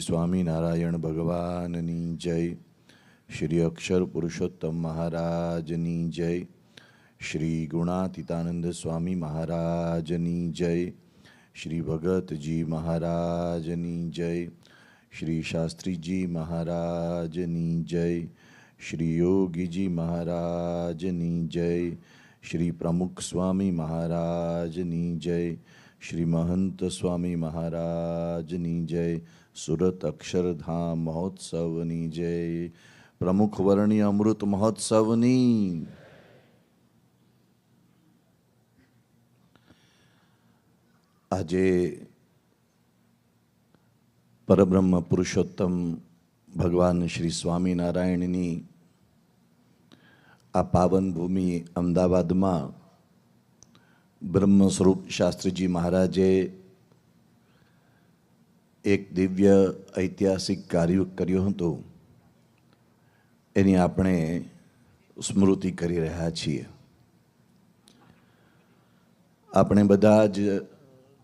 स्वामीनारायण भगवाननी जय। श्री अक्षर पुरुषोत्तम महाराजनी जय। श्री गुणातीतानंद स्वामी महाराजनी जय। श्री भगत जी महाराजनी जय। श्री शास्त्री जी महाराजनी जय। श्री योगी जी महाराजनी जय। श्री प्रमुख स्वामी महाराजनी जय। श्री महंत स्वामी महाराजनी जय। सुरत अक्षरधाम महोत्सवनी जय। प्रमुख वर्णीय अमृत महोत्सवनी। આજે પરબ્રહ્મ પુરુષોત્તમ ભગવાન શ્રી સ્વામિનારાયણની આ પાવન ભૂમિ અમદાવાદમાં બ્રહ્મ સ્વરૂપ શાસ્ત્રીજી મહારાજે એક દિવ્ય ઐતિહાસિક કાર્ય કર્યું હતું, એની આપણે સ્મૃતિ કરી રહ્યા છીએ. આપણે બધા જ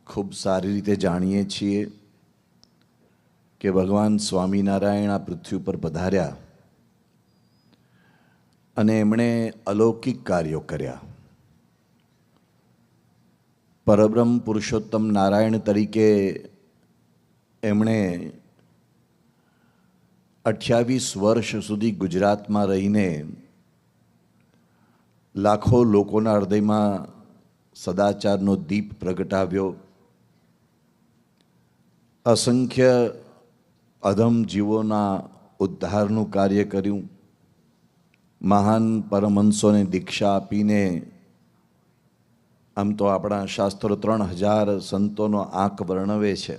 ખૂબ સારી રીતે જાણીએ છીએ કે ભગવાન સ્વામિનારાયણ આ પૃથ્વી ઉપર પધાર્યા અને એમણે અલૌકિક કાર્યો કર્યા. પરબ્રહ્મ પુરુષોત્તમ નારાયણ તરીકે એમણે 28 વર્ષ સુધી ગુજરાતમાં રહીને લાખો લોકોના હૃદયમાં સદાચારનો દીપ પ્રગટાવ્યો. અસંખ્ય અધમ જીવોના ઉદ્ધારનું કાર્ય કર્યું. મહાન પરમહંસોને દીક્ષા આપીને, આમ તો આપણા શાસ્ત્રો 3000 સંતોનો આંક વર્ણવે છે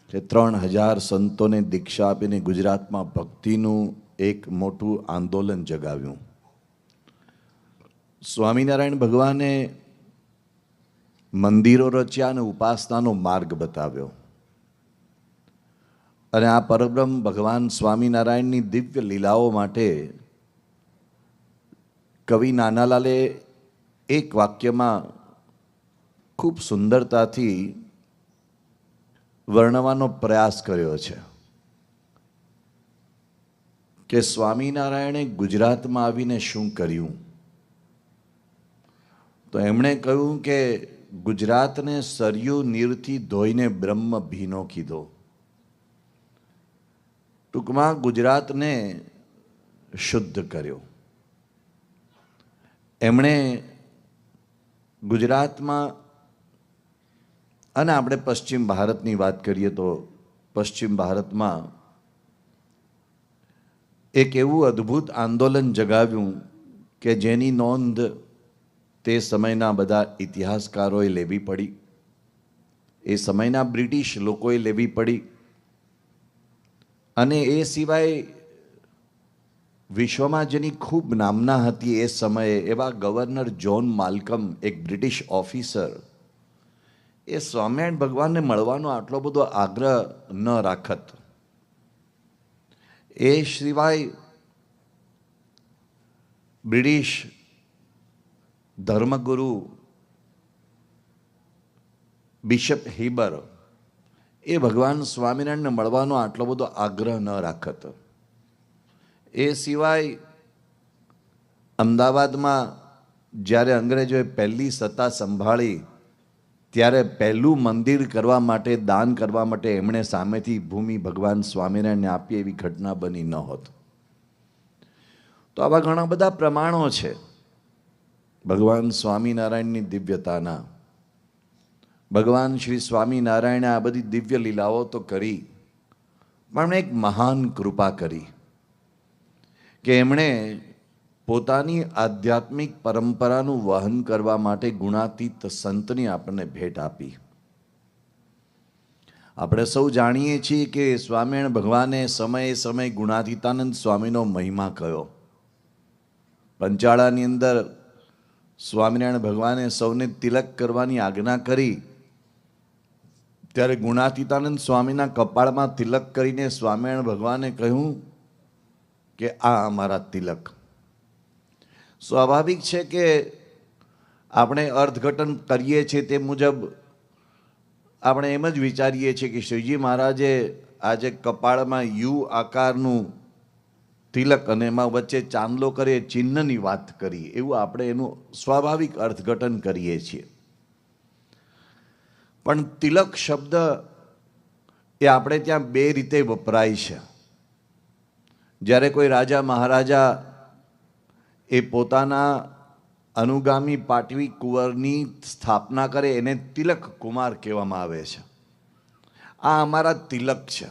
કે 3000 સંતોને દીક્ષા આપીને ગુજરાતમાં ભક્તિનું એક મોટું આંદોલન જગાવ્યું. સ્વામિનારાયણ ભગવાને મંદિરો રચ્યા અને ઉપાસનાનો માર્ગ બતાવ્યો. અને આ પરબ્રહ્મ ભગવાન સ્વામિનારાયણની દિવ્ય લીલાઓ માટે કવિ નાનાલાલે એક વાક્યમાં ખૂબ સુંદરતાથી વર્ણવાનો પ્રયાસ કર્યો છે કે સ્વામિનારાયણે ગુજરાતમાં આવીને શું કર્યું. તો એમણે કહ્યું કે ગુજરાતને સરયુ નીરથી ધોઈને બ્રહ્મ ભીનો કીધો. ટૂંકમાં ગુજરાતને શુદ્ધ કર્યો. એમણે ગુજરાતમાં, અને આપણે પશ્ચિમ ભારતની વાત કરીએ તો પશ્ચિમ ભારતમાં એક એવું અદ્ભુત આંદોલન જગાવ્યું કે જેની નોંધ તે સમયના બધા ઇતિહાસકારોએ લેવી પડી, એ સમયના બ્રિટિશ લોકોએ લેવી પડી. અને એ સિવાય વિશ્વમાં જેની ખૂબ નામના હતી એ સમયે એવા ગવર્નર જ્હોન માલ્કમ, એક બ્રિટિશ ઓફિસર, એ સ્વામિનારાયણ ભગવાનને મળવાનો આટલો બધો આગ્રહ ન રાખત. એ સિવાય બ્રિટિશ ધર્મગુરુ બિશપ હીબર, એ ભગવાન સ્વામિનારાયણને મળવાનો આટલો બધો આગ્રહ ન રાખત. એ સિવાય અમદાવાદમાં જ્યારે અંગ્રેજોએ પહેલી સત્તા સંભાળી ત્યારે પહેલું મંદિર કરવા માટે, દાન કરવા માટે એમણે સામેથી ભૂમિ ભગવાન સ્વામિનારાયણને આપી એવી ઘટના બની ન હોત. તો આવા ઘણા બધા પ્રમાણો છે ભગવાન સ્વામિનારાયણની દિવ્યતાના. ભગવાન શ્રી સ્વામિનારાયણે આ બધી દિવ્ય લીલાઓ તો કરી, પણ એક મહાન કૃપા કરી કે એમણે પોતાની આધ્યાત્મિક પરંપરાનું વહન કરવા માટે ગુણાતીત સંતની આપણને ભેટ આપી. આપણે સૌ જાણીએ છીએ કે સ્વામિનારાયણ ભગવાને સમયે સમયે ગુણાતીતાનંદ સ્વામીનો મહિમા કયો. પંચાળાની અંદર સ્વામિનારાયણ ભગવાને સૌને તિલક કરવાની આજ્ઞા કરી, ત્યારે ગુણાતીતાનંદ સ્વામીના કપાળમાં તિલક કરીને સ્વામિનારાયણ ભગવાને કહ્યું કે આ અમારા તિલક. સ્વાભાવિક છે કે આપણે અર્થઘટન કરીએ છીએ તે મુજબ આપણે એમ જ વિચારીએ છીએ કે શ્રીજી મહારાજે આજે કપાળમાં યુ આકારનું તિલક અને એમાં વચ્ચે ચાંદલો કરીએ ચિહ્નની વાત કરી, એવું આપણે એનું સ્વાભાવિક અર્થઘટન કરીએ છીએ. પણ તિલક શબ્દ એ આપણે ત્યાં બે રીતે વપરાય છે. જ્યારે કોઈ રાજા મહારાજા એ પોતાના અનુગામી પાટવી કુંવરની સ્થાપના કરે એને તિલક કુમાર કહેવામાં આવે છે. આ અમારા તિલક છે,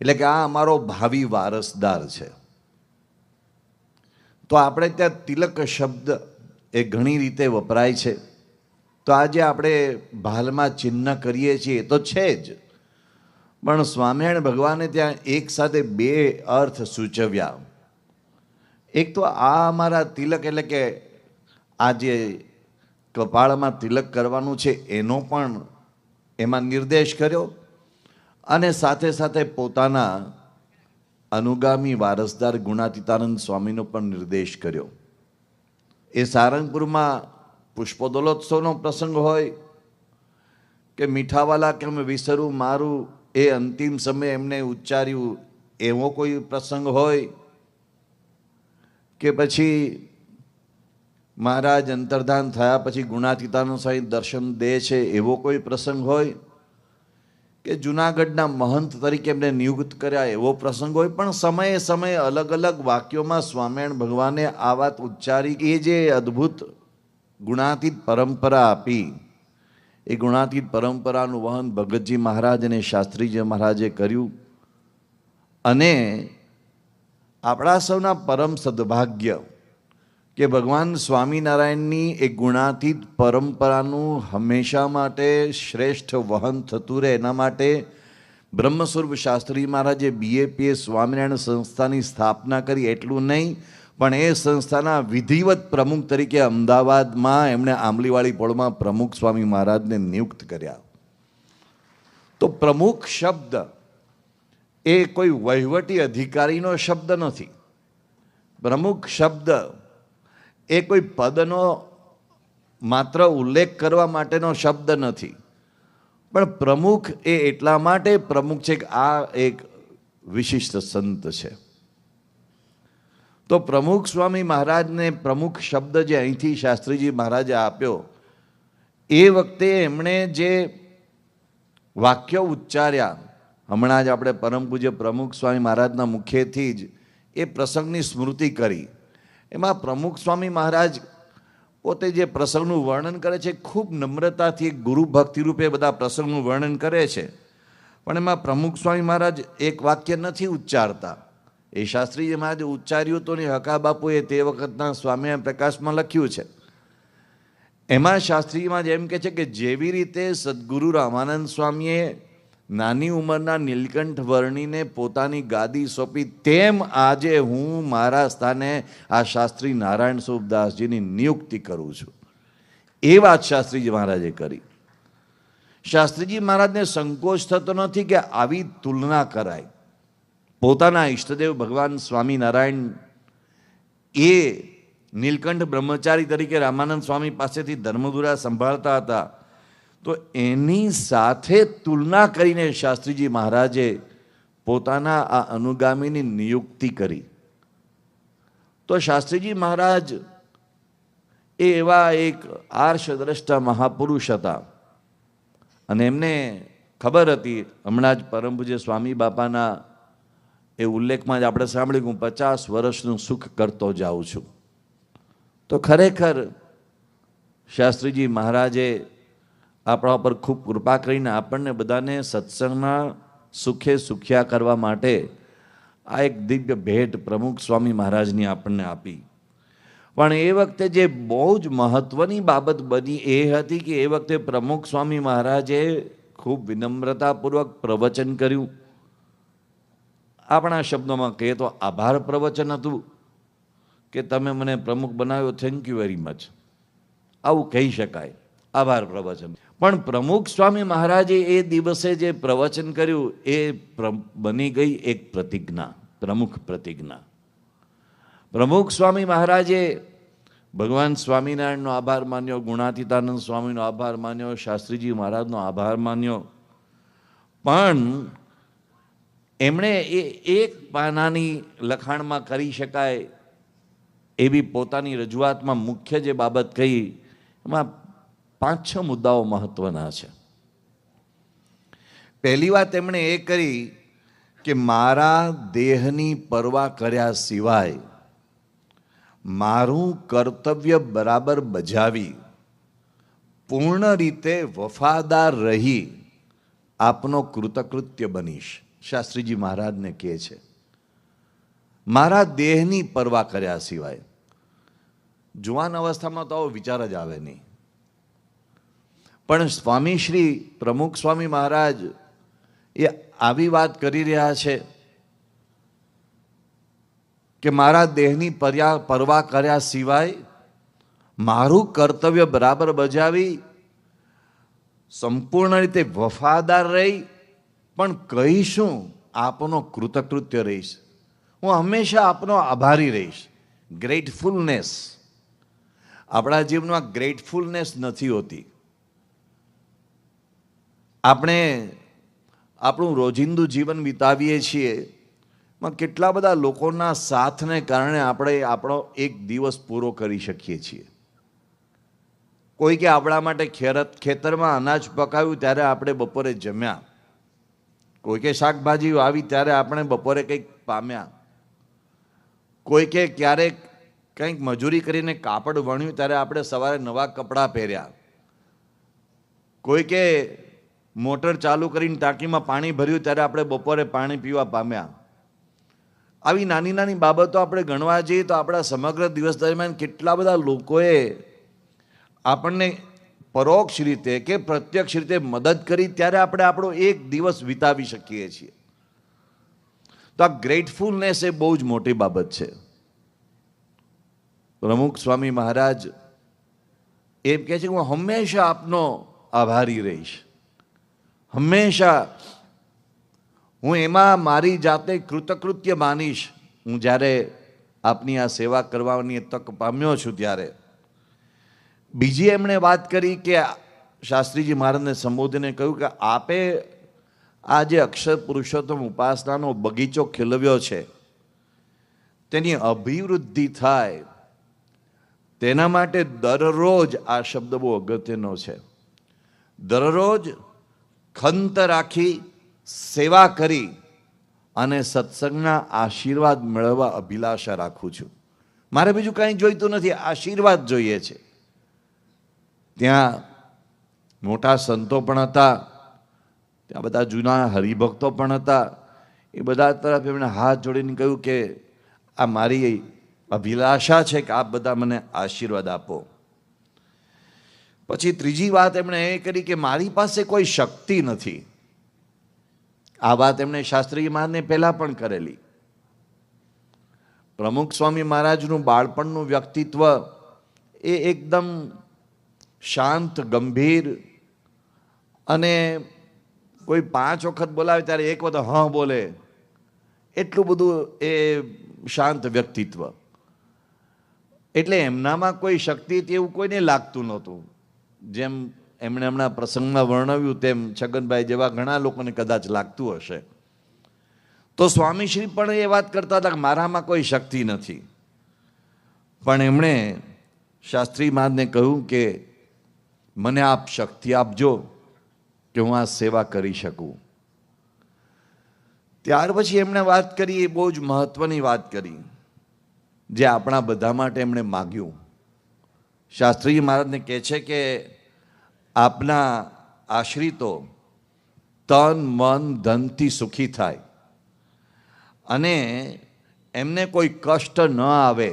એટલે કે આ અમારો ભાવિ વારસદાર છે. તો આપણે ત્યાં તિલક શબ્દ એ ઘણી રીતે વપરાય છે. તો આજે આપણે ભાલમાં ચિહ્ન કરીએ છીએ તો છે જ, પણ સ્વામિનારાયણ ભગવાને ત્યાં એક સાથે બે અર્થ સૂચવ્યા. એક તો આ અમારા તિલક એટલે કે આ જે કપાળમાં તિલક કરવાનું છે એનો પણ એમાં નિર્દેશ કર્યો, અને સાથે સાથે પોતાના અનુગામી વારસદાર ગુણાતીતાનંદ સ્વામીનો પણ નિર્દેશ કર્યો. એ સારંગપુરમાં પુષ્પોદલોત્સવનો પ્રસંગ હોય કે મીઠાવાલા કેમ વિસરું મારું એ અંતિમ સમયે એમને ઉચ્ચાર્યું એવો કોઈ પ્રસંગ હોય, કે પછી મહારાજ અંતર્ધાન થયા પછી ગુણાતીતાનંદ સ્વામી દર્શન દે છે એવો કોઈ પ્રસંગ હોય, કે જુનાગઢના મહંત તરીકે એમને નિયુક્ત કર્યા એવો પ્રસંગ હોય. પણ સમયે સમયે અલગ અલગ વાક્યોમાં સ્વામિનારાયણ ભગવાને આ વાત ઉચ્ચારી. એ જે અદ્ભુત ગુણાતીત પરંપરા આપી, એ ગુણાતીત પરંપરાનું વહન ભગતજી મહારાજ અને શાસ્ત્રીજી મહારાજે કર્યું. અને આપણા સૌના પરમ સદભાગ્ય કે ભગવાન સ્વામિનારાયણની એ ગુણાતીત પરંપરાનું હંમેશા માટે શ્રેષ્ઠ વહન થતું રહે, એના માટે બ્રહ્મ સ્વરૂપ શાસ્ત્રી મહારાજે BAPS સ્વામિનારાયણ સંસ્થાની સ્થાપના કરી. એટલું નહીં, પણ એ સંસ્થાના વિધિવત પ્રમુખ તરીકે અમદાવાદમાં એમણે આંબલીવાળી પોળમાં પ્રમુખ સ્વામી મહારાજને નિયુક્ત કર્યા. તો પ્રમુખ શબ્દ એ કોઈ વહીવટી અધિકારીનો શબ્દ નથી. પ્રમુખ શબ્દ એ કોઈ પદનો માત્ર ઉલ્લેખ કરવા માટેનો શબ્દ નથી, પણ પ્રમુખ એ એટલા માટે પ્રમુખ છે કે આ એક વિશિષ્ટ સંત છે. તો પ્રમુખ સ્વામી મહારાજને પ્રમુખ શબ્દ જે અહીંથી શાસ્ત્રીજી મહારાજે આપ્યો, એ વખતે એમણે જે વાક્યો ઉચ્ચાર્યા, હમણાં જ આપણે પરમ પૂજ્ય પ્રમુખ સ્વામી મહારાજના મુખેથી જ એ પ્રસંગની સ્મૃતિ કરી. એમાં પ્રમુખ સ્વામી મહારાજ પોતે જે પ્રસંગનું વર્ણન કરે છે, ખૂબ નમ્રતાથી ગુરુ ભક્તિ રૂપે બધા પ્રસંગનું વર્ણન કરે છે. પણ એમાં પ્રમુખ સ્વામી મહારાજ એક વાક્ય નથી ઉચ્ચારતા. એ શાસ્ત્રીજી મહારાજે ઉચ્ચાર્યું તો ને હકા બાપુએ તે વખતના સ્વામિનારાયણ પ્રકાશમાં લખ્યું છે. એમાં શાસ્ત્રીજીમાં જેમ કે છે કે જેવી રીતે સદગુરુ રામાનંદ સ્વામીએ નાની ઉંમરના નીલકંઠ વર્ણીને પોતાની ગાદી સોંપી, તેમ આજે હું મારા સ્થાને આ શાસ્ત્રી નારાયણ સ્વરૂપદાસજીની નિયુક્તિ કરું છું. એ વાત શાસ્ત્રીજી મહારાજે કરી. શાસ્ત્રીજી મહારાજને સંકોચ થતો નથી કે આવી તુલના કરાય. પોતાના ઈષ્ટદેવ ભગવાન સ્વામિનારાયણ એ નીલકંઠ બ્રહ્મચારી તરીકે રામાનંદ સ્વામી પાસેથી ધર્મધુરા સંભાળતા હતા, તો એની સાથે તુલના કરીને શાસ્ત્રીજી મહારાજે પોતાના આ અનુગામીની નિયુક્તિ કરી. તો શાસ્ત્રીજી મહારાજ એ એવા એક આર્ષદ્રષ્ટા મહાપુરુષ હતા, અને એમને ખબર હતી, હમણાં જ પરમ પૂજ્ય સ્વામી બાપાના એ ઉલ્લેખમાં જ આપણે સાંભળ્યું હું 50 વર્ષનું સુખ કરતો જાઉં છું. તો ખરેખર શાસ્ત્રીજી મહારાજે આપણા પર ખૂબ કૃપા કરીને આપણને બધાને સત્સંગના સુખે સુખ્યા કરવા માટે આ એક દિવ્ય ભેટ પ્રમુખ સ્વામી મહારાજની આપણને આપી. પણ એ વખતે જે બહુ જ મહત્વની બાબત બની એ હતી કે એ વખતે પ્રમુખ સ્વામી મહારાજે ખૂબ વિનમ્રતાપૂર્વક પ્રવચન કર્યું. આપણા શબ્દોમાં કહીએ તો આભાર પ્રવચન હતું કે તમે મને પ્રમુખ બનાવ્યો, થેન્ક યુ વેરી મચ, આવું કહી શકાય, આભાર પ્રવચન. પણ પ્રમુખ સ્વામી મહારાજે એ દિવસે જે પ્રવચન કર્યું એ બની ગઈ એક પ્રતિજ્ઞા, પ્રમુખ પ્રતિજ્ઞા. પ્રમુખ સ્વામી મહારાજે ભગવાન સ્વામિનારાયણનો આભાર માન્યો, ગુણાતીતાનંદ સ્વામીનો આભાર માન્યો, શાસ્ત્રીજી મહારાજનો આભાર માન્યો, પણ એમણે એ એક પાનાની લખાણમાં કરી શકાય એવી પોતાની રજૂઆતમાં મુખ્ય જે બાબત કહી એમાં 5-6 મુદ્દાઓ મહત્વના છે. પહેલી વાત એમણે એ કરી કે મારા દેહની પરવા કર્યા સિવાય મારું કર્તવ્ય બરાબર બજાવી પૂર્ણ રીતે વફાદાર રહી આપનો કૃતકૃત્ય બનીશ. શાસ્ત્રીજી મહારાજને કહે છે મારા દેહની પરવા કર્યા સિવાય. જુવાન અવસ્થામાં તો આવો વિચાર જ આવે નહીં, પણ સ્વામી શ્રી પ્રમુખ સ્વામી મહારાજ એ આવી વાત કરી રહ્યા છે કે મારા દેહની પરવા કર્યા સિવાય મારું કર્તવ્ય બરાબર બજાવી સંપૂર્ણ રીતે વફાદાર રહી પણ કહીશું આપનો કૃતકૃત્ય રહીશ. હું હંમેશા આપનો આભારી રહીશ. ગ્રેટફુલનેસ, આપણા જીવનમાં ગ્રેટફુલનેસ નથી હોતી. આપણે આપણું રોજિંદુ જીવન વિતાવીએ છીએ, કેટલા બધા લોકોના સાથને કારણે આપણે આપણો એક દિવસ પૂરો કરી શકીએ છીએ. કોઈ કે આપણા માટે ખેતરમાં અનાજ પકાવ્યું ત્યારે આપણે બપોરે જમ્યા, કોઈ કે શાકભાજી આવી ત્યારે આપણે બપોરે કંઈક પામ્યા, કોઈ કે ક્યારેક કંઈક મજૂરી કરીને કાપડ વણ્યું ત્યારે આપણે સવારે નવા કપડાં પહેર્યા, કોઈ કે મોટર ચાલુ કરીને ટાંકીમાં પાણી ભર્યું ત્યારે આપણે બપોરે પાણી પીવા પામ્યા. આવી નાની નાની બાબતો આપણે ગણવા જઈએ તો આપણા સમગ્ર દિવસ દરમિયાન કેટલા બધા લોકોએ આપણને પરોક્ષ રીતે કે પ્રત્યક્ષ રીતે મદદ કરી ત્યારે આપણે આપણો એક દિવસ વિતાવી શકીએ છીએ. તો આ ગ્રેટફુલનેસ એ બહુ જ મોટી બાબત છે. પ્રમુખ સ્વામી મહારાજ એમ કહે છે કે હું હંમેશા આપનો આભારી રહીશ. હંમેશા હું એમાં મારી જાતે કૃતકૃત્ય માનીશ. હું જ્યારે આપની આ સેવા કરવાની તક પામ્યો છું ત્યારે. બીજી એમણે વાત કરી કે શાસ્ત્રીજી મહારાજને સંબોધીને કહ્યું કે આપે આ જે અક્ષર પુરુષોત્તમ ઉપાસનાનો બગીચો ખીલવ્યો છે તેની અભિવૃદ્ધિ થાય તેના માટે દરરોજ, આ શબ્દ બહુ અગત્યનો છે, દરરોજ ખંત રાખી સેવા કરી અને સત્સંગના આશીર્વાદ મેળવવા અભિલાષા રાખું છું. મારે બીજું કંઈ જોઈતું નથી, આશીર્વાદ જોઈએ છે. ત્યાં મોટા સંતો પણ હતા, ત્યાં બધા જૂના હરિભક્તો પણ હતા. એ બધા તરફ એમણે હાથ જોડીને કહ્યું કે આ મારી અભિલાષા છે કે આપ બધા મને આશીર્વાદ આપો. પછી ત્રીજી વાત એમણે એ કરી કે મારી પાસે કોઈ શક્તિ નથી. આ વાત એમણે શાસ્ત્રીજી મહારાજને પહેલા પણ કરેલી. પ્રમુખ સ્વામી મહારાજનું બાળપણનું વ્યક્તિત્વ એ એકદમ શાંત, ગંભીર અને કોઈ 5 વખત બોલાવે ત્યારે એક વખત હા બોલે, એટલું બધું એ શાંત વ્યક્તિત્વ. એટલે એમનામાં કોઈ શક્તિ એવું કોઈને લાગતું નહોતું. જેમ એમણે હમણાં પ્રસંગમાં વર્ણવ્યું તેમ છગનભાઈ જેવા ઘણા લોકોને કદાચ લાગતું હશે. તો સ્વામીશ્રી પણ એ વાત કરતા હતા કે મારામાં કોઈ શક્તિ નથી. પણ એમણે શાસ્ત્રી મહારાજને કહ્યું કે મને આપ શક્તિ આપજો કે હું આ સેવા કરી શકું. ત્યાર પછી એમણે વાત કરી, એ બહુ જ મહત્વની વાત કરી, જે આપણા બધા માટે એમણે માગ્યું. શાસ્ત્રીજી મહારાજને કહે છે કે આપના આશ્રિતો તન, મન, ધનથી સુખી થાય અને એમને કોઈ કષ્ટ ન આવે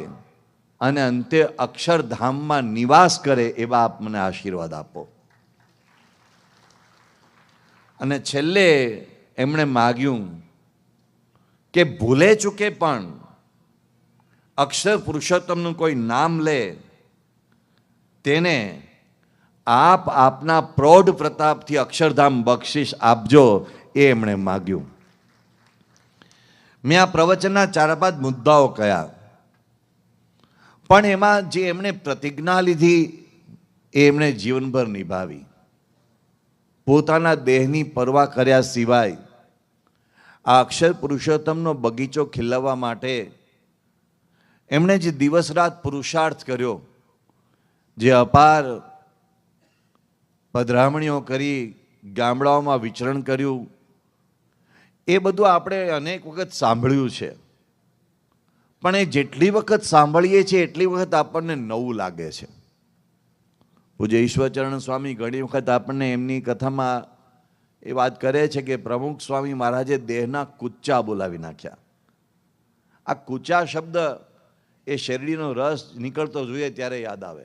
અને અંતે અક્ષરધામમાં નિવાસ કરે એવા આપ મને આશીર્વાદ આપો. અને છેલ્લે એમણે માગ્યું કે ભૂલે ચૂકે પણ અક્ષર પુરુષોત્તમનું કોઈ નામ લે તેને આપ આપના પ્રૌઢ પ્રતાપથી અક્ષરધામ બક્ષિસ આપજો, એ એમણે માગ્યું. મેં આ પ્રવચનના 4-5 મુદ્દાઓ કયા, પણ એમાં જે એમણે પ્રતિજ્ઞા લીધી એ એમણે જીવનભર નિભાવી. પોતાના દેહની પરવા કર્યા સિવાય આ અક્ષર પુરુષોત્તમનો બગીચો ખીલવવા માટે એમણે જે દિવસ રાત પુરુષાર્થ કર્યો, જે અપાર પધરામણીઓ કરી, ગામડાઓમાં વિચરણ કર્યું, એ બધું આપણે અનેક વખત સાંભળ્યું છે. પણ એ જેટલી વખત સાંભળીએ છીએ એટલી વખત આપણને નવું લાગે છે. પૂજ્ય ઈશ્વરચરણ સ્વામી ઘણી વખત આપણને એમની કથામાં એ વાત કરે છે કે પ્રમુખ સ્વામી મહારાજે દેહના કૂચા બોલાવી નાખ્યા. આ કૂચા શબ્દ એ શેરડીનો રસ નીકળતો જોઈએ ત્યારે યાદ આવે.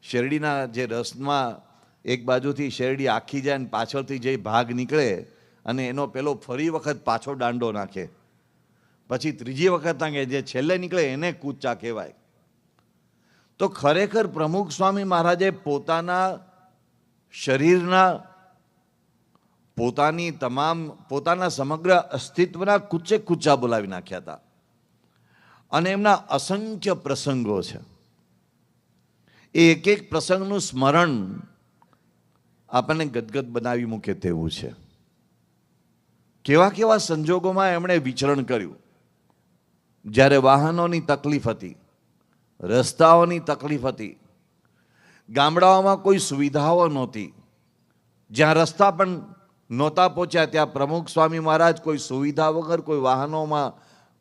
શેરડીના જે રસમાં એક બાજુથી શેરડી આખી જાય અને પાછળથી જે ભાગ નીકળે અને એનો પેલો ફરી વખત પાછો દાંડો નાખે, પછી ત્રીજી વખત નાખે, જે છેલ્લે નીકળે એને કૂચા કહેવાય. તો ખરેખર પ્રમુખ સ્વામી મહારાજે પોતાના શરીરના, પોતાના સમગ્ર અસ્તિત્વના કૂચે કૂચા બોલાવી નાખ્યા હતા. અને એમના અસંખ્ય પ્રસંગો છે. એ એક એક પ્રસંગનું સ્મરણ આપણને ગદગદ બનાવી મૂકે તેવું છે. કેવા કેવા સંજોગોમાં એમણે વિચરણ કર્યું. જ્યારે વાહનોની તકલીફ હતી, રસ્તાઓની તકલીફ હતી, ગામડાઓમાં કોઈ સુવિધાઓ નહોતી, જ્યાં રસ્તા પણ નહોતા પહોંચ્યા ત્યાં પ્રમુખ સ્વામી મહારાજ કોઈ સુવિધા વગર કોઈ વાહનોમાં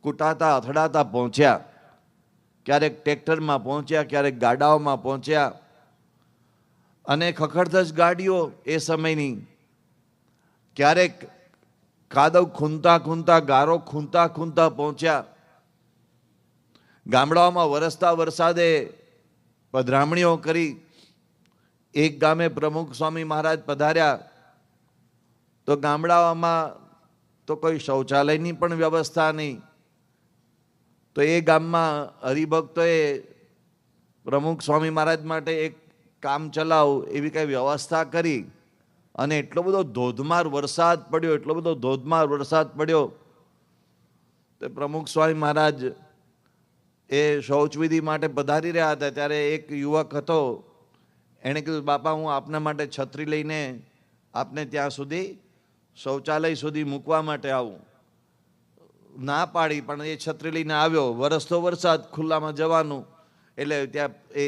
કૂટાતા અથડાતા પહોંચ્યા. ક્યારેક ટ્રેક્ટરમાં પહોંચ્યા, ક્યારેક ગાડાઓમાં પહોંચ્યા, અને ખખડધજ ગાડીઓ એ સમયની, ક્યારેક કાદવ ખૂંદતા ખૂંદતા, ગારો ખૂંદતા ખૂંદતા પહોંચ્યા. ગામડાઓમાં વરસતા વરસાદે પધરામણીઓ કરી. એક ગામે પ્રમુખ સ્વામી મહારાજ પધાર્યા તો ગામડાઓમાં તો કોઈ શૌચાલયની પણ વ્યવસ્થા નહીં. તો એ ગામમાં હરિભક્તોએ પ્રમુખ સ્વામી મહારાજ માટે એક કામ ચલાવ એવી કઈ વ્યવસ્થા કરી. અને એટલો બધો ધોધમાર વરસાદ પડ્યો, એટલો બધો ધોધમાર વરસાદ પડ્યો તો પ્રમુખ સ્વામી મહારાજ એ શૌચવિધિ માટે પધારી રહ્યા હતા. ત્યારે એક યુવક હતો, એણે કીધું, બાપા હું આપના માટે છત્રી લઈને આપને ત્યાં સુધી શૌચાલય સુધી મૂકવા માટે આવું. ના પાડી, પણ એ છત્રી લઈને આવ્યો. વરસતો વરસાદ, ખુલ્લામાં જવાનું, એટલે ત્યાં એ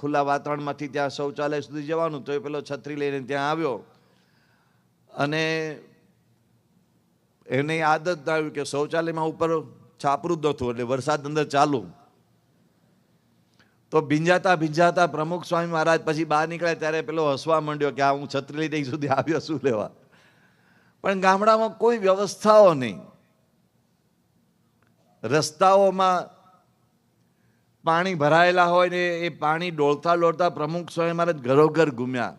ખુલ્લા વાતાવરણમાંથી ત્યાં શૌચાલય સુધી જવાનું, તો એ પેલો છત્રી લઈને ત્યાં આવ્યો. અને એને આદત આવી કે શૌચાલયમાં ઉપર છાપરું જ નહોતું, એટલે વરસાદ અંદર ચાલુ. તો ભીંજાતા ભીંજાતા પ્રમુખ સ્વામી મહારાજ પછી બહાર નીકળ્યા ત્યારે પેલો હસવા માંડ્યો કે આ હું છત્રી લઈને સુધી આવ્યો શું લેવા. પણ ગામડામાં કોઈ વ્યવસ્થાઓ નહીં. રસ્તાઓમાં પાણી ભરાયેલા હોય ને એ પાણી ડોળતા ડોળતા પ્રમુખ સ્વામી મહારાજ ઘરોઘર ઘૂમ્યા.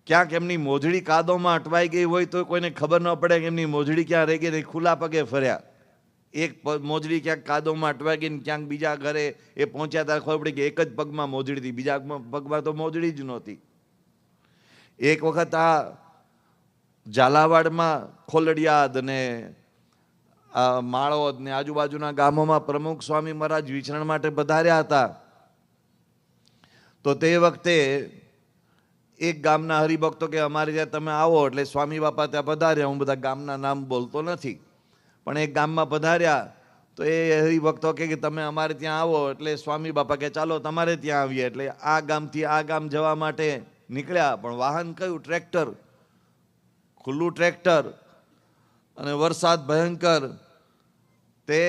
ક્યાંક એમની મોજડી કાદવમાં અટવાઈ ગઈ હોય તો કોઈને ખબર ન પડે કે એમની મોજડી ક્યાં રહી ગઈ, ખુલ્લા પગે ફર્યા. એક મોજડી ક્યાંક કાદવમાં અટવાઈ ગઈ, ક્યાંક બીજા ઘરે એ પહોંચ્યા ત્યારે ખબર પડી કે એક જ પગમાં મોજડી હતી, બીજા પગમાં તો મોજડી જ નહોતી. એક વખત આ ઝાલાવાડમાં ખોલડિયાદ ને માળોદ ને આજુબાજુના ગામોમાં પ્રમુખ સ્વામી મહારાજ વિચરણ માટે પધાર્યા હતા. તો તે વખતે એક ગામના હરિભક્તો કે અમારે ત્યાં તમે આવો, એટલે સ્વામી બાપા ત્યાં પધાર્યા. હું બધા ગામના નામ બોલતો નથી, પણ એક ગામમાં પધાર્યા તો એ હરિભક્તો કે તમે અમારે ત્યાં આવો, એટલે સ્વામી બાપા કે ચાલો તમારે ત્યાં આવીએ. એટલે આ ગામથી આ ગામ જવા માટે નીકળ્યા. પણ વાહન કયું? ટ્રેક્ટર, ખુલ્લું ટ્રેક્ટર, અને વરસાદ ભયંકર. તે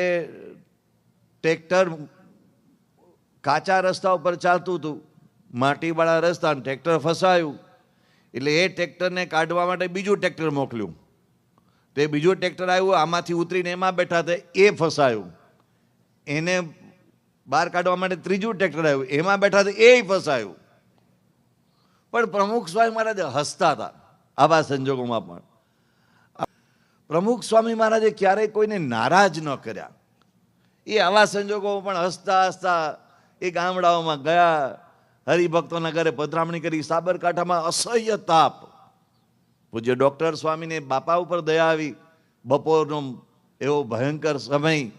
ટ્રેક્ટર કાચા રસ્તા ઉપર ચાલતું હતું, માટીવાળા રસ્તા, ટ્રેક્ટર ફસાયું. એટલે એ ટ્રેક્ટરને કાઢવા માટે બીજું ટ્રેક્ટર મોકલ્યું. તો એ બીજું ટ્રેક્ટર આવ્યું, આમાંથી ઉતરીને એમાં બેઠા હતા, એ ફસાયું. એને બહાર કાઢવા માટે ત્રીજું ટ્રેક્ટર આવ્યું, એમાં બેઠા હતા, એ ફસાયું. પણ પ્રમુખ સ્વામી મહારાજ હસતા હતા આવા સંજોગોમાં. પણ પ્રમુખ સ્વામી મહારાજે ક્યારેય કોઈને નારાજ ન કર્યા. એ આવા સંજોગોમાં પણ હસતા હસતા એ ગામડાઓમાં ગયા, હરિભક્તોના ઘરે પધરામણી કરી. સાબરકાંઠામાં અસહ્ય તાપ, પૂજ્ય ડૉક્ટર સ્વામીને બાપા ઉપર દયા આવી. બપોરનો એવો ભયંકર સમય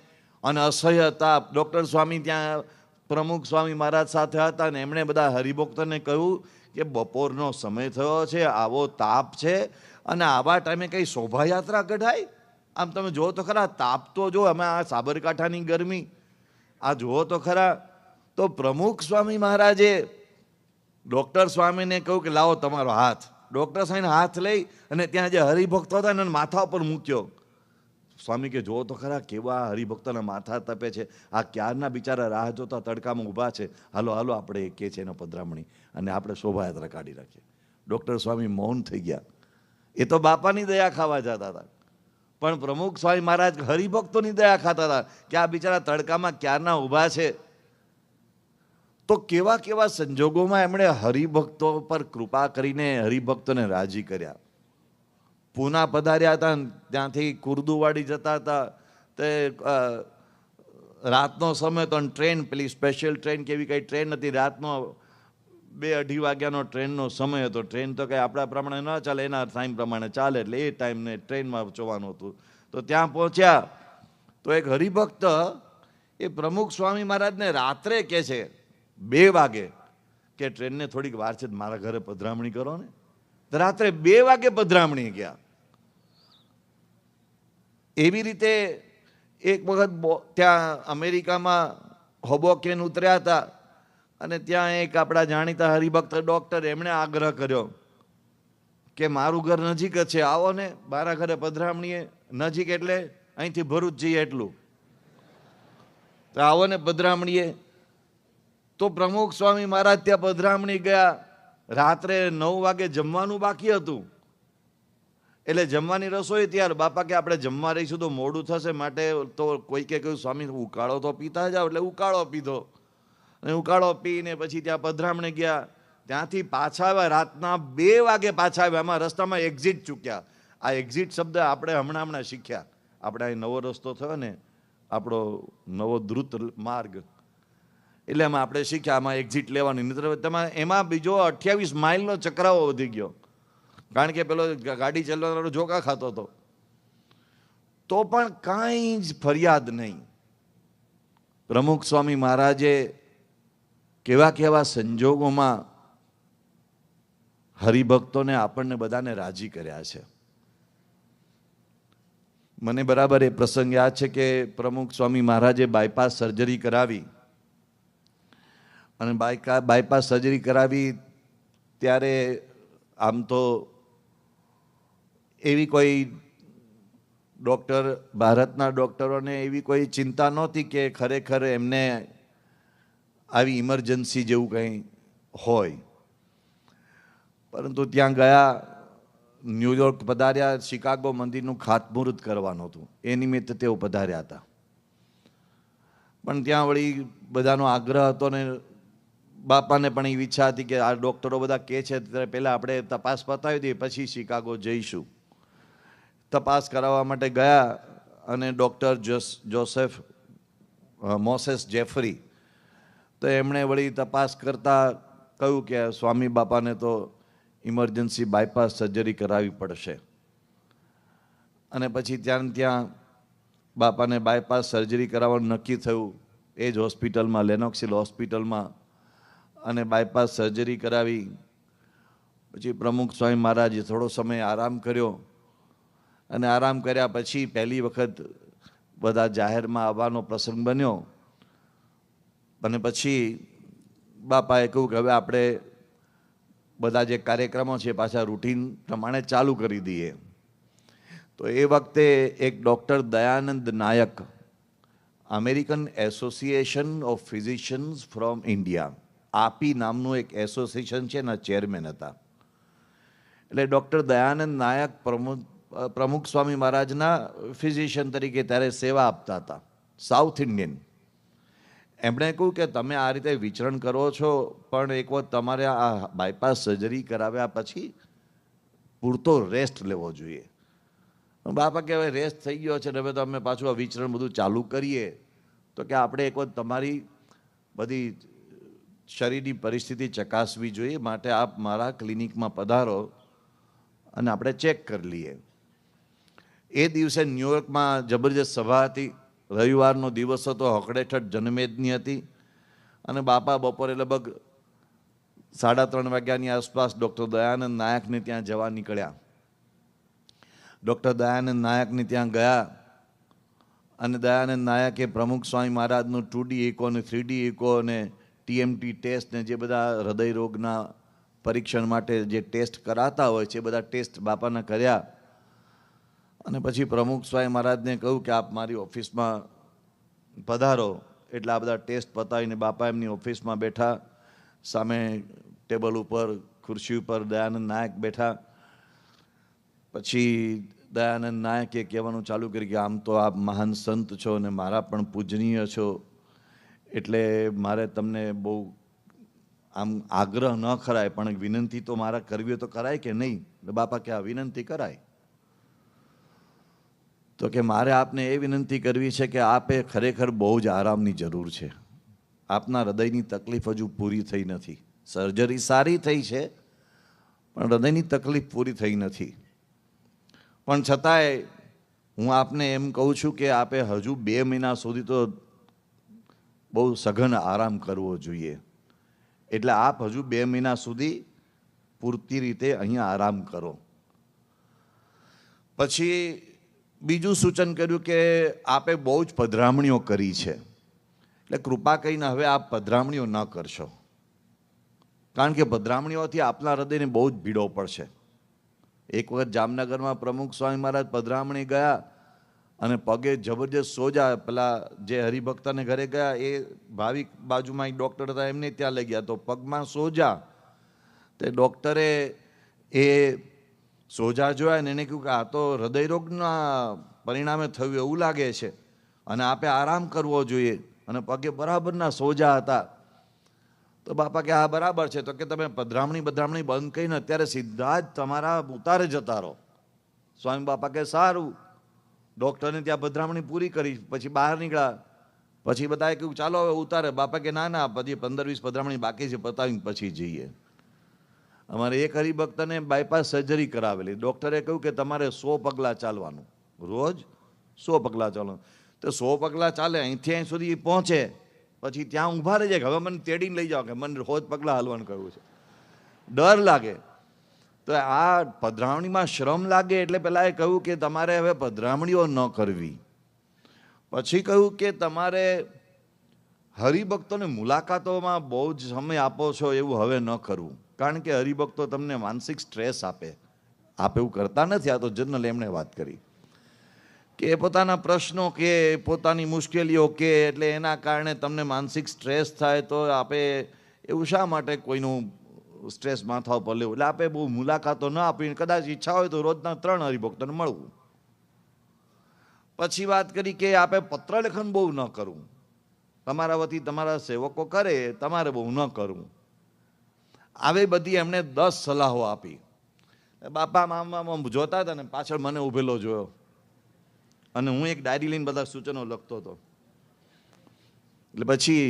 અને અસહ્ય તાપ. ડૉક્ટર સ્વામી ત્યાં પ્રમુખ સ્વામી મહારાજ સાથે હતા ને એમણે બધા હરિભક્તોને કહ્યું કે બપોરનો સમય થયો છે, આવો તાપ છે, અને આવા ટાઈમે કંઈ શોભાયાત્રા કઢાય? આમ તમે જુઓ તો ખરા, તાપ તો જો, અમે આ સાબરકાંઠાની ગરમી આ જુઓ તો ખરા. તો પ્રમુખ સ્વામી મહારાજે ડૉક્ટર સ્વામીને કહ્યું કે લાવો તમારો હાથ. ડૉક્ટર સ્વામીને હાથ લઈ અને ત્યાં જે હરિભક્તો હતા એને માથા ઉપર મૂક્યો. સ્વામી કે જુઓ તો ખરા કેવા હરિભક્તોના માથા તપે છે, આ ક્યારના બિચારા રાહ જોતા તડકામાં ઊભા છે, હાલો હાલો આપણે કે છે એનો પધરામણી અને આપણે શોભાયાત્રા કાઢી રાખીએ. ડૉક્ટર સ્વામી મૌન થઈ ગયા. એ તો બાપાની દયા ખાવા જતા હતા, પણ પ્રમુખ સ્વામી મહારાજ હરિભક્તોની દયા ખાતા હતા કે આ બિચારા તડકામાં ક્યારના ઊભા છે. તો કેવા કેવા સંજોગોમાં એમણે હરિભક્તો પર કૃપા કરીને હરિભક્તોને રાજી કર્યા. પૂના પધાર્યા હતા, ત્યાંથી કુર્દુવાડી જતા હતા, તે રાતનો સમય તો ટ્રેન, પેલી સ્પેશિયલ ટ્રેન કેવી કંઈ ટ્રેન હતી, રાતનો 2-2:30 વાગ્યાનો ટ્રેનનો સમય હતો. ટ્રેન તો કંઈ આપણા પ્રમાણે ન ચાલે, એના ટાઈમ પ્રમાણે ચાલે, એટલે એ ટાઈમને ટ્રેનમાં જોવાનું હતું. તો ત્યાં પહોંચ્યા તો એક હરિભક્ત એ પ્રમુખ સ્વામી મહારાજને રાત્રે કહે છે 2 વાગે કે ટ્રેનને થોડીક વાર છે, મારા ઘરે પધરામણી કરો ને. તો રાત્રે 2 વાગે પધરામણી ગયા. એવી રીતે એક વખત ત્યાં અમેરિકામાં હોબોકેન ઉતર્યા હતા અને ત્યાં એક આપણા જાણીતા હરિભક્ત ડૉક્ટર, એમણે આગ્રહ કર્યો કે મારું ઘર નજીક જ છે, આવો ને મારા ઘરે પધરામણીએ. નજીક એટલે અહીંથી ભરૂચ જઈએ એટલું, તો આવો ને પધરામણીએ. તો પ્રમુખ સ્વામી મહારાજ ત્યાં પધરામણી ગયા. રાત્રે 9 વાગે જમવાનું બાકી હતું, એટલે જમવાની રસોઈ તૈયાર. બાપા કે આપણે જમવા રહીશું તો મોડું થશે, માટે તો કોઈ કે કહ્યું સ્વામી ઉકાળો તો પીતા જાઓ, એટલે ઉકાળો પીધો. અને ઉકાળો પીને પછી ત્યાં પધરામણી ગયા. ત્યાંથી પાછા આવ્યા, રાતના 2 વાગે પાછા આવ્યા. આમાં રસ્તામાં એક્ઝિટ ચૂક્યા. આ એક્ઝિટ શબ્દ આપણે હમણાં શીખ્યા. આપણે અહીં નવો રસ્તો થયો ને, આપણો નવો દ્રુત માર્ગ, એટલે એમાં આપણે શીખ્યા આમાં એક્ઝિટ લેવાની. નહીં એમાં બીજો 28 માઇલનો ચક્રાવો વધી ગયો, કારણ કે પેલો ગાડી ચલાવવાનો જોકા ખાતો હતો. તો પણ કાંઈ જ ફરિયાદ નહીં. પ્રમુખ સ્વામી મહારાજે કેવા કેવા સંજોગોમાં હરિભક્તોને આપણને બધાને રાજી કર્યા છે. મને બરાબર એ પ્રસંગ યાદ છે કે પ્રમુખ સ્વામી મહારાજે બાયપાસ સર્જરી કરાવી, અને બાયપાસ સર્જરી કરાવી ત્યારે આમ તો એવી કોઈ ડૉક્ટર, ભારતના ડૉક્ટરોને એવી કોઈ ચિંતા નહોતી કે ખરેખર એમને આવી ઇમરજન્સી જેવું કંઈ હોય. પરંતુ ત્યાં ગયા, ન્યૂયોર્ક પધાર્યા, શિકાગો મંદિરનું ખાતમુહૂર્ત કરવાનું હતું, એ નિમિત્તે તેઓ પધાર્યા હતા. પણ ત્યાં વળી બધાનો આગ્રહ હતો ને બાપાને પણ એવી ઈચ્છા હતી કે આ ડૉક્ટરો બધા કહે છે ત્યારે પહેલાં આપણે તપાસ પતાવી દઈએ, પછી શિકાગો જઈશું. તપાસ કરાવવા માટે ગયા અને ડૉક્ટર મોસેસ જેફરી, તો એમણે વળી તપાસ કરતાં કહ્યું કે સ્વામી બાપાને તો ઇમરજન્સી બાયપાસ સર્જરી કરાવવી પડશે. અને પછી ત્યાં બાપાને બાયપાસ સર્જરી કરાવવાનું નક્કી થયું એ જ હોસ્પિટલમાં, લેનોક્સિલ હોસ્પિટલમાં. અને બાયપાસ સર્જરી કરાવી. પછી પ્રમુખ સ્વામી મહારાજે થોડો સમય આરામ કર્યો, અને આરામ કર્યા પછી પહેલી વખત બધા જાહેરમાં આવવાનો પ્રસંગ બન્યો. અને પછી બાપાએ કહ્યું કે હવે આપણે બધા જે કાર્યક્રમો છે પાછા રૂટીન પ્રમાણે ચાલુ કરી દઈએ. તો એ વખતે એક doctor Dayanand Nayak, American association of physicians from India, આપી નામનું એક એસોસિએશન છે, એના ચેરમેન હતા. એટલે ડૉક્ટર દયાનંદ નાયક પ્રમુખ સ્વામી મહારાજના ફિઝિશિયન તરીકે ત્યારે સેવા આપતા હતા, સાઉથ ઇન્ડિયન. એમણે કહ્યું કે તમે આ રીતે વિચરણ કરો છો, પણ એક વખત તમારે આ બાયપાસ સર્જરી કરાવ્યા પછી પૂરતો રેસ્ટ લેવો જોઈએ. બાપા કે હવે રેસ્ટ થઈ ગયો છે ને હવે તો અમે પાછું આ વિચરણ બધું ચાલુ કરીએ, તો કે આપણે એક વખત તમારી બધી શરીરની પરિસ્થિતિ ચકાસવી જોઈએ, માટે આપ મારા ક્લિનિકમાં પધારો અને આપણે ચેક કરી લઈએ. એ દિવસે ન્યૂયોર્કમાં જબરજસ્ત સભા હતી, રવિવારનો દિવસ હતો, હકડેઠઠ જનમેદની હતી. અને બાપા બપોરે લગભગ 3:30 વાગ્યાની આસપાસ ડૉક્ટર દયાનંદ નાયકને ત્યાં જવા નીકળ્યા. ડૉક્ટર દયાનંદ નાયકની ત્યાં ગયા અને દયાનંદ નાયકે પ્રમુખ સ્વામી મહારાજનું 2D ઇકો અને 3D ઇકો અને TMT ટેસ્ટ ને જે બધા હૃદય રોગના પરીક્ષણ માટે જે ટેસ્ટ કરાતા હોય છે એ બધા ટેસ્ટ બાપાના કર્યા અને પછી પ્રમુખ સ્વામી મહારાજને કહ્યું કે આપ મારી ઓફિસમાં પધારો. એટલે આ બધા ટેસ્ટ પતાવીને બાપા એમની ઓફિસમાં બેઠા. સામે ટેબલ ઉપર ખુરશી ઉપર દયાનંદ નાયક બેઠા. પછી દયાનંદ નાયકે કહેવાનું ચાલુ કર્યું કે આમ તો આપ મહાન સંત છો અને મારા પણ પૂજનીય છો, એટલે મારે તમને બહુ આમ આગ્રહ ન કરાય, પણ વિનંતી તો મારા કરવી હોય તો કરાય કે નહીં? એટલે બાપા કે આ વિનંતી કરાય. તો કે મારે આપને એ વિનંતી કરવી છે કે આપે ખરેખર બહુ જ આરામની જરૂર છે. આપના હૃદયની તકલીફ હજુ પૂરી થઈ નથી. સર્જરી સારી થઈ છે પણ હૃદયની તકલીફ પૂરી થઈ નથી. પણ છતાંય હું આપને એમ કહું છું કે આપે હજુ 2 મહિના સુધી તો બહુ સઘન આરામ કરવો જોઈએ. એટલે આપ હજુ 2 મહિના સુધી પૂરતી રીતે અહીંયા આરામ કરો. પછી બીજું સૂચન કર્યું કે આપે બહુ જ પધરામણીઓ કરી છે, એટલે કૃપા કરીને હવે આપ પધરામણીઓ ન કરશો, કારણ કે પધરામણીઓથી આપના હૃદયને બહુ જ ભીડો પડશે. એક વખત જામનગરમાં પ્રમુખ સ્વામી મહારાજ પધરામણી ગયા અને પગે જબરજસ્ત સોજા. પેલા જે હરિભક્તને ઘરે ગયા એ ભાવિક બાજુમાં એક ડૉક્ટર હતા એમને ત્યાં લઈ ગયા, તો પગમાં સોજા. તે ડૉક્ટરે એ સોજા જોયા ને એને કહ્યું કે આ તો હૃદયરોગના પરિણામે થયું એવું લાગે છે અને આપે આરામ કરવો જોઈએ, અને પગે બરાબરના સોજા હતા. તો બાપા કે હા બરાબર છે. તો કે તમે પધરામણી બંધ કરીને અત્યારે સીધા જ તમારા ઉતારે જતા રહો. સ્વામી બાપા કે સારું. ડૉક્ટરને ત્યાં પધરામણી પૂરી કરી, પછી બહાર નીકળ્યા. પછી બધાએ કહ્યું ચાલો હવે ઉતારે. બાપા કે ના ના, પછી 15-20 પધરામણી બાકી છે, પતાવીને પછી જઈએ. અમારે એક હરિભક્તને બાયપાસ સર્જરી કરાવેલી. ડૉક્ટરે કહ્યું કે તમારે 100 પગલાં ચાલવાનું, રોજ 100 પગલાં ચાલવાનું. તો 100 પગલાં ચાલે, અહીંથી અહીં સુધી પહોંચે, પછી ત્યાં ઊભા રહી જાય કે હવે મને તેડીને લઈ જાઓ, કે મને રોજ પગલાં હાલવાનું કહ્યું છે. ડર લાગે. તો આ પધરામણીમાં શ્રમ લાગે એટલે પહેલાં એ કહ્યું કે તમારે હવે પધરામણીઓ ન કરવી. પછી કહ્યું કે તમારે હરિભક્તોને મુલાકાતોમાં બહુ જ સમય આપો છો એવું હવે ન કરવું, કારણ કે હરિભક્તો તમને માનસિક સ્ટ્રેસ આપે. આપ એવું કરતા નથી. આ તો જનરલ એમણે વાત કરી કે પોતાના પ્રશ્નો કે પોતાની મુશ્કેલીઓ કે એટલે એના કારણે તમને માનસિક સ્ટ્રેસ થાય, તો આપે એવું શા માટે કોઈનું સ્ટ્રેસ માથા ઉપર લેવું? એટલે આપે બહુ મુલાકાતો ન આપીને કદાચ ઈચ્છા હોય તો રોજના 3 હરિભક્તોને મળવું. પછી વાત કરી કે આપે પત્ર લેખન બહુ ન કરવું. તમારા વતી તમારા સેવકો કરે, તમારે બહુ ન કરવું. આવી બધી એમણે 10 સલાહો આપી. બાપા મામા જોતા હતા ને પાછળ મને ઊભેલો જોયો, અને હું એક ડાયરી લઈને બધા સૂચનો લખતો હતો. એટલે પછી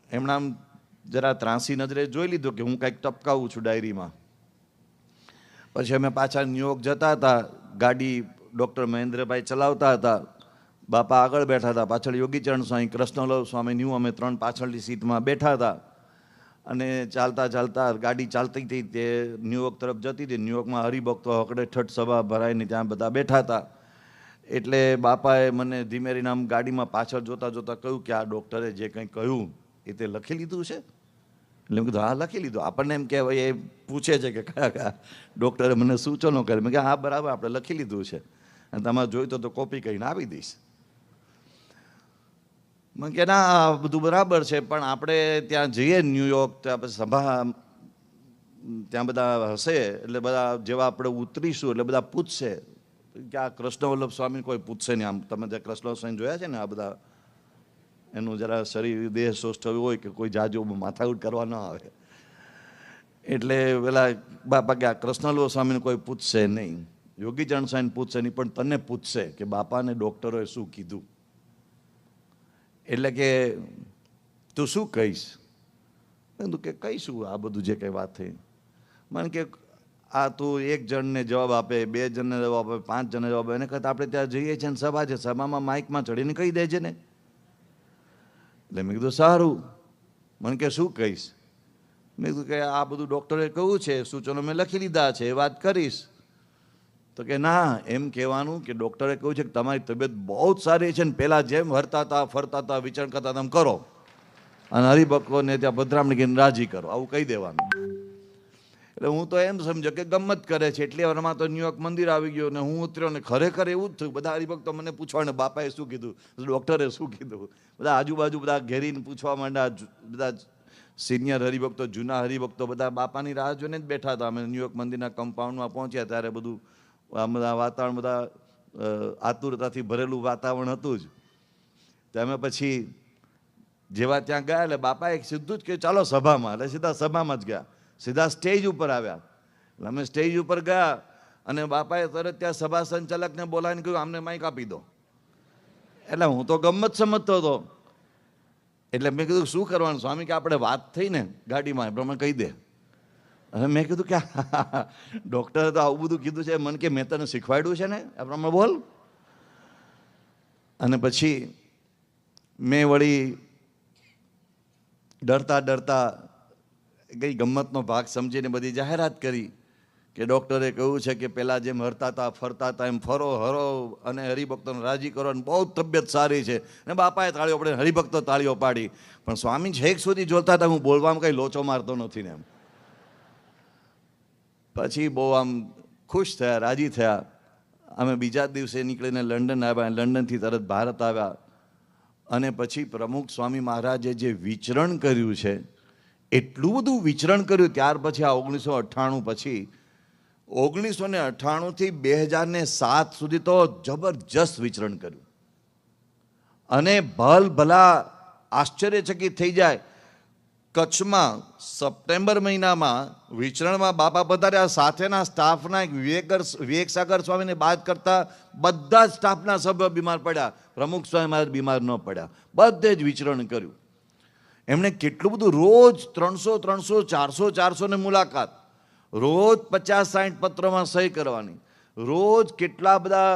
એમણે આમ જરા ત્રાસી નજરે જોઈ લીધું કે હું કંઈક ટપકાવું છું ડાયરીમાં. પછી અમે પાછા ન્યુયોર્ક જતા હતા. ગાડી ડૉક્ટર મહેન્દ્રભાઈ ચલાવતા હતા, બાપા આગળ બેઠા હતા, પાછળ યોગીચરણ સ્વામી, કૃષ્ણવલ્લભ સ્વામી, ન્યૂ અમે 3 પાછળની સીટમાં બેઠા હતા. અને ચાલતા ચાલતા ગાડી ચાલતી હતી તે ન્યુયોર્ક તરફ જતી હતી. ન્યુયોર્કમાં હરિભક્તો હકડેઠઠ સભા ભરાઈને ત્યાં બધા બેઠા હતા. એટલે બાપાએ મને ધીમે રહીને આમ ગાડીમાં પાછળ જોતા જોતા કહ્યું કે આ ડૉક્ટરે જે કંઈ કહ્યું એ તે લખી લીધું છે? એટલે મેં કીધું હા લખી લીધું. આપણને એમ કહેવાય, એ પૂછે છે કે કયા કયા ડૉક્ટરે મને સૂચનો કરે. મેં કહ્યું હા બરાબર, આપણે લખી લીધું છે, અને તમારે જોઈતો તો કોપી કરીને આપી દઈશ. મને કે ના બધું બરાબર છે, પણ આપણે ત્યાં જઈએ ન્યુયોર્ક, ત્યાં પછી સભા ત્યાં બધા હશે, એટલે બધા જેવા આપણે ઉતરીશું એટલે બધા પૂછશે કે આ કૃષ્ણવલ્લભ સ્વામી કોઈ પૂછશે નહીં. આમ તમે જે કૃષ્ણવલ્લભ સ્વામી જોયા છે ને, આ બધા એનું જરા શરીર દેહ સૌષ્ઠવ હોય કે કોઈ જાજુ માથાકૂટ કરવા ન આવે. એટલે પેલા બાપા કે આ કૃષ્ણવલ્લભ સ્વામીને કોઈ પૂછશે નહીં, યોગીચરણ સ્વામીને પૂછશે નહીં, પણ તને પૂછશે કે બાપાને ડૉક્ટરોએ શું કીધું. એટલે કે તું શું કહીશ? મેં કીધું કે કહીશું આ બધું જે કંઈ વાત થઈ. મને કે આ તું 1 જણને જવાબ આપે, 2 જણને જવાબ આપે, 5 જણને જવાબ આપે, એને કરતાં આપણે ત્યાં જઈએ છીએ ને સભા છે, સભામાં માઇકમાં ચડીને કહી દેજે ને. એટલે મેં કીધું સારું. મને કે શું કહીશ? મેં કીધું કે આ બધું ડૉક્ટરે કહ્યું છે, સૂચનો મેં લખી લીધા છે, એ વાત કરીશ. તો કે ના, એમ કહેવાનું કે ડૉક્ટરે કહ્યું છે કે તમારી તબિયત બહુ જ સારી છે ને પહેલાં જેમ હરતા હતા ફરતા હતા વિચરણ કરતા હતા એમ કરો, અને હરિભક્તોને ત્યાં પધરામણી કરીને રાજી કરો, આવું કહી દેવાનું. એટલે હું તો એમ સમજો કે ગમત કરે છે. એટલી વારમાં તો ન્યુયોર્ક મંદિર આવી ગયો ને હું ઉતર્યો ને ખરેખર એવું જ થયું. બધા હરિભક્તો મને પૂછવા ને બાપાએ શું કીધું, ડૉક્ટરે શું કીધું, બધા આજુબાજુ બધા ઘેરીને પૂછવા માંડ્યા. બધા સિનિયર હરિભક્તો, જૂના હરિભક્તો બધા બાપાની રાહ જોઈને જ બેઠા હતા. અમે ન્યુયોર્ક મંદિરના કમ્પાઉન્ડમાં પહોંચ્યા ત્યારે બધું આ બધા વાતાવરણ, બધા આતુરતાથી ભરેલું વાતાવરણ હતું જ. તો અમે પછી જેવા ત્યાં ગયા એટલે બાપાએ સીધું જ કે ચાલો સભામાં, એટલે સીધા સભામાં જ ગયા, સીધા સ્ટેજ ઉપર આવ્યા. એટલે અમે સ્ટેજ ઉપર ગયા અને બાપાએ તરત ત્યાં સભા સંચાલકને બોલાવીને કહ્યું આમને માઇક આપી દો. એટલે હું તો ગમત સમજતો હતો. એટલે મેં કીધું શું કરવાનું સ્વામી, કે આપણે વાત થઈ ને ગાડીમાં એ પ્રમાણે કહી દે. અને મેં કીધું કે ડૉક્ટરે તો આવું બધું કીધું છે, મને કે મેં તને શીખવાડ્યું છે ને આ પ્રમાણે બોલ. અને પછી મેં વળી ડરતા ડરતા કઈ ગમતનો ભાગ સમજીને બધી જાહેરાત કરી કે ડૉક્ટરે કહ્યું છે કે પહેલાં જેમ હરતા હતા ફરતા હતા એમ ફરો હરો અને હરિભક્તોને રાજી કરો, અને બહુ તબિયત સારી છે. અને બાપાએ તાળીઓ પાડી, હરિભક્તો તાળીઓ પાડી. પણ સ્વામી છેક સુધી જોતા હતા હું બોલવામાં કંઈ લોચો મારતો નથી ને એમ. પછી બહુ આમ ખુશ થયા, રાજી થયા. અમે બીજા દિવસે નીકળીને લંડન આવ્યા, લંડનથી તરત ભારત આવ્યા. અને પછી પ્રમુખ સ્વામી મહારાજે જે વિચરણ કર્યું છે, એટલું બધું વિચરણ કર્યું. ત્યાર પછી આ 1998 પછી 1998 થી 2007 સુધી તો જબરજસ્ત વિચરણ કર્યું. અને ભલા આશ્ચર્યચકિત થઈ જાય. કચ્છમાં સપ્ટેમ્બર મહિનામાં વિચરણમાં બાપા પધાર્યા. સાથેના સ્ટાફના એક વિવેક સાગર સ્વામીને બાદ કરતા બધા જ સ્ટાફના સભ્યો બીમાર પડ્યા. પ્રમુખ સ્વામી મહારાજ બીમાર ન પડ્યા. બધે જ વિચરણ કર્યું. એમણે કેટલું બધું, રોજ 300 400 ને મુલાકાત, રોજ 50-60 પત્રોમાં સહી કરવાની, રોજ કેટલા બધા